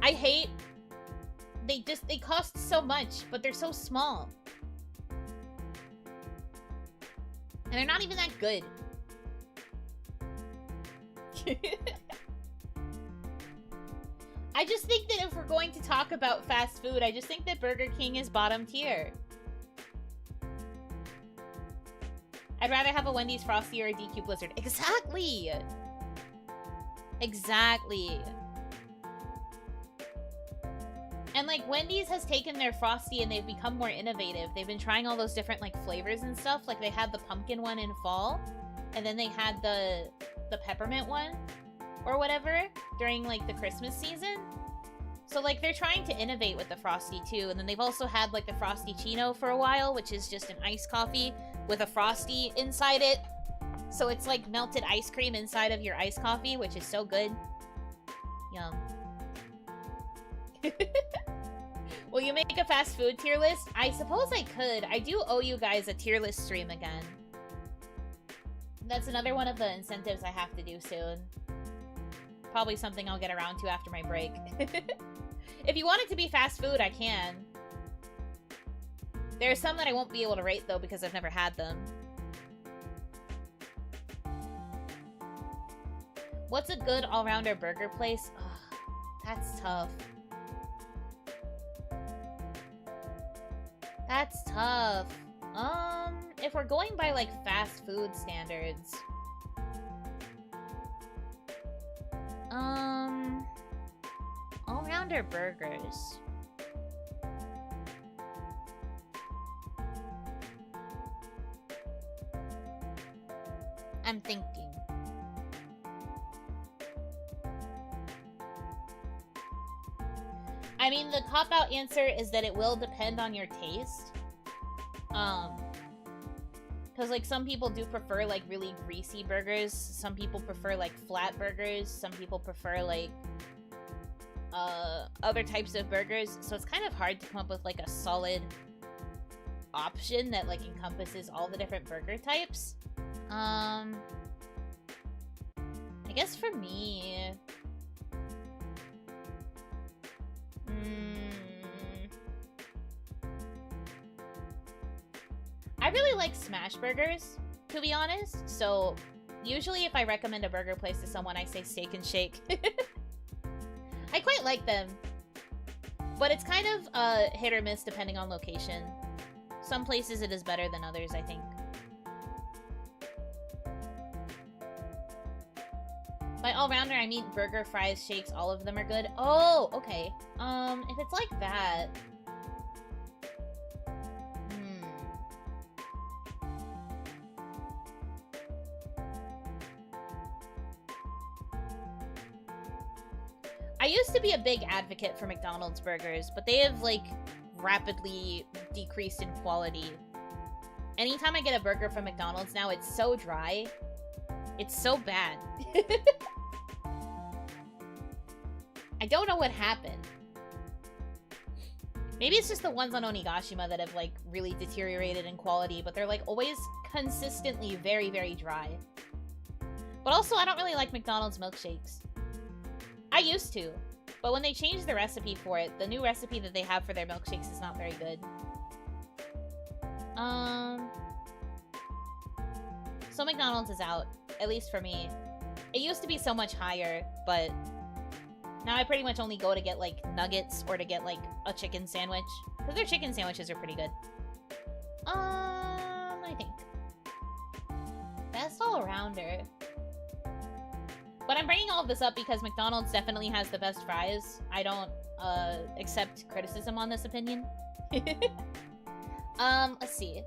I hate... They cost so much, but they're so small. And they're not even that good. I just think that if we're going to talk about fast food, I just think that Burger King is bottom tier. I'd rather have a Wendy's Frosty or a DQ Blizzard. Exactly! Exactly. And, like, Wendy's has taken their Frosty and they've become more innovative. They've been trying all those different, like, flavors and stuff. Like, they had the pumpkin one in fall. And then they had the peppermint one. Or whatever. During, like, the Christmas season. So, like, they're trying to innovate with the Frosty, too. And then they've also had, like, the Frosty Chino for a while. Which is just an iced coffee with a Frosty inside it. So it's like melted ice cream inside of your iced coffee, which is so good. Yum. Will you make a fast food tier list? I suppose I could. I do owe you guys a tier list stream again. That's another one of the incentives I have to do soon. Probably something I'll get around to after my break. If you want it to be fast food, I can. There are some that I won't be able to rate, though, because I've never had them. What's a good all-rounder burger place? Ugh, that's tough. That's tough. If we're going by, like, fast food standards... all-rounder burgers... I'm thinking. I mean, the cop-out answer is that it will depend on your taste. Because, like, some people do prefer, like, really greasy burgers. Some people prefer, like, flat burgers. Some people prefer, like, other types of burgers. So it's kind of hard to come up with, like, a solid option that, like, encompasses all the different burger types. I guess for me... I really like smash burgers, to be honest. So, usually if I recommend a burger place to someone, I say Steak and Shake. I quite like them. But it's kind of hit or miss depending on location. Some places it is better than others, I think. By all-rounder, I mean burger, fries, shakes, all of them are good. Oh, okay. If it's like that... I used to be a big advocate for McDonald's burgers, but they have, like, rapidly decreased in quality. Anytime I get a burger from McDonald's now, it's so dry. It's so bad. I don't know what happened. Maybe it's just the ones on Onigashima that have, like, really deteriorated in quality, but they're, like, always consistently very, very dry. But also, I don't really like McDonald's milkshakes. I used to, but when they changed the recipe for it, the new recipe that they have for their milkshakes is not very good. So McDonald's is out, at least for me. It used to be so much higher, but now I pretty much only go to get, like, nuggets or to get, like, a chicken sandwich. Because their chicken sandwiches are pretty good. I think. Best all-arounder. But I'm bringing all of this up because McDonald's definitely has the best fries. I don't, accept criticism on this opinion. Let's see.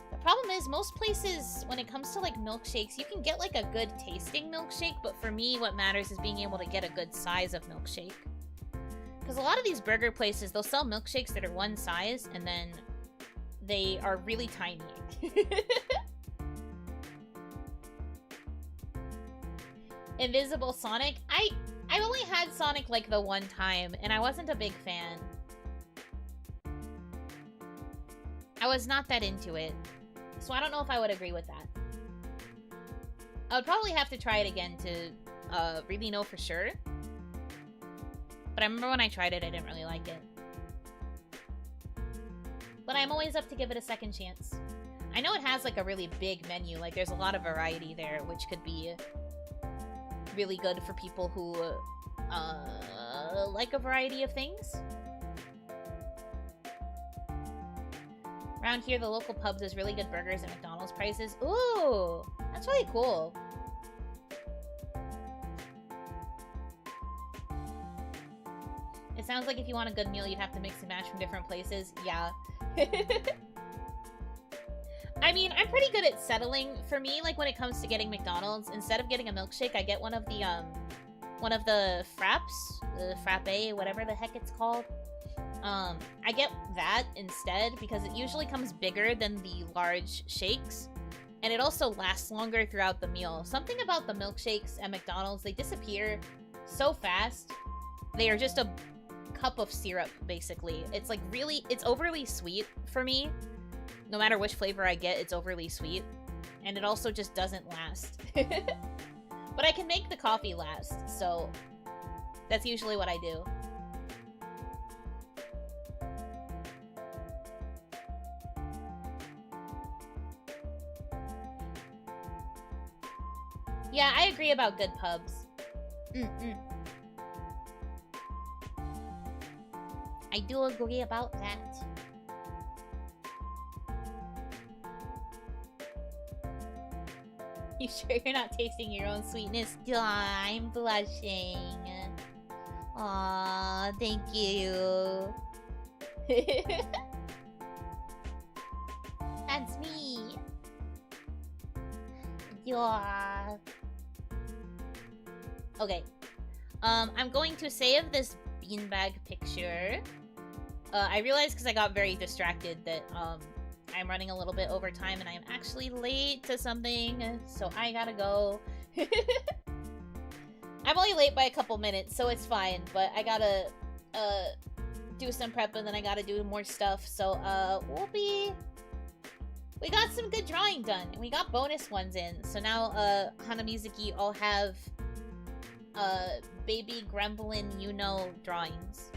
The problem is, most places, when it comes to, like, milkshakes, you can get, like, a good tasting milkshake, but for me, what matters is being able to get a good size of milkshake. Because a lot of these burger places, they'll sell milkshakes that are one size, and then they are really tiny. Invisible Sonic? I only had Sonic, like, the one time, and I wasn't a big fan. I was not that into it. So I don't know if I would agree with that. I would probably have to try it again to really know for sure. But I remember when I tried it, I didn't really like it. But I'm always up to give it a second chance. I know it has, like, a really big menu. Like, there's a lot of variety there, which could be really good for people who like a variety of things. Around here, the local pub does really good burgers at McDonald's prices. Ooh, that's really cool. It sounds like if you want a good meal, you'd have to mix and match from different places. Yeah. I mean, I'm pretty good at settling. For me, like, when it comes to getting McDonald's, instead of getting a milkshake, I get one of the fraps, the frappe, whatever the heck it's called. I get that instead because it usually comes bigger than the large shakes, and it also lasts longer throughout the meal. Something about the milkshakes at McDonald's, they disappear so fast. They are just a cup of syrup, basically. It's like it's overly sweet for me. No matter which flavor I get, it's overly sweet. And it also just doesn't last. But I can make the coffee last, so that's usually what I do. Yeah, I agree about good pubs. I do agree about that. You sure you're not tasting your own sweetness? I'm blushing. Aw, thank you. That's me. Yeah. Okay. I'm going to save this beanbag picture. I realized because I got very distracted that I'm running a little bit over time and I'm actually late to something, so I gotta go. I'm only late by a couple minutes, so it's fine, but I gotta do some prep and then I gotta do more stuff, so we got some good drawing done, and we got bonus ones in, so now Hanamizuki all have baby gremlin Yuno drawings.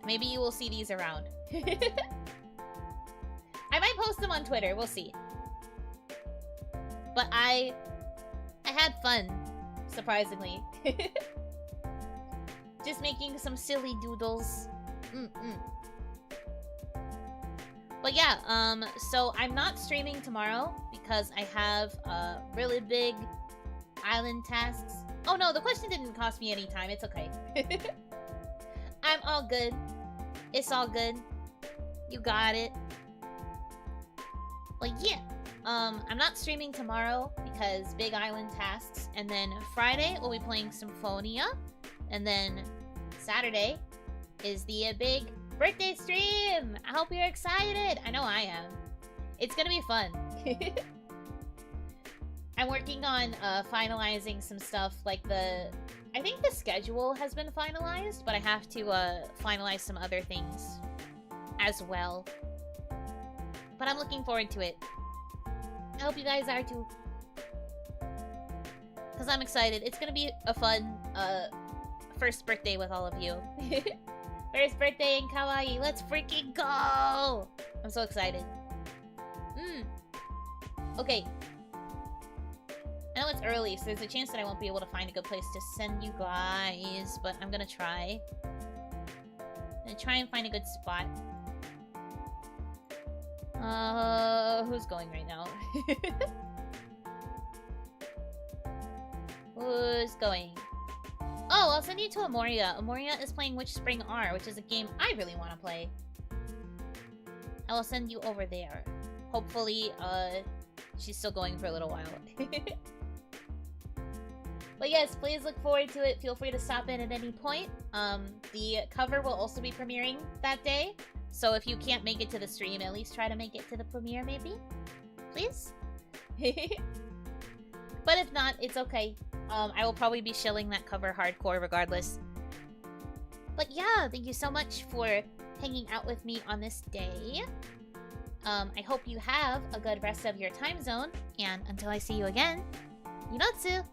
Maybe you will see these around. I might post them on Twitter, we'll see. But I had fun, surprisingly. Just making some silly doodles. But yeah, so I'm not streaming tomorrow because I have really big island tasks. Oh no, the question didn't cost me any time, it's okay. I'm all good. It's all good. You got it. Well, yeah. I'm not streaming tomorrow because big island tasks. And then Friday, we'll be playing Symphonia. And then Saturday is the big birthday stream! I hope you're excited! I know I am. It's gonna be fun. I'm working on finalizing some stuff like I think the schedule has been finalized, but I have to finalize some other things as well. But I'm looking forward to it. I hope you guys are too. Because I'm excited. It's gonna be a fun first birthday with all of you. First birthday in kawaii. Let's freaking go! I'm so excited. Okay. I know it's early, so there's a chance that I won't be able to find a good place to send you guys, but I'm gonna try. I'm gonna try and find a good spot. Who's going right now? Who's going? Oh, I'll send you to Amoria. Amoria is playing Witch Spring R, which is a game I really want to play. I will send you over there. Hopefully, she's still going for a little while. But yes, please look forward to it. Feel free to stop in at any point. The cover will also be premiering that day. So if you can't make it to the stream, at least try to make it to the premiere, maybe? Please? But if not, it's okay. I will probably be shilling that cover hardcore regardless. But yeah, thank you so much for hanging out with me on this day. I hope you have a good rest of your time zone. And until I see you again, Yunotsu!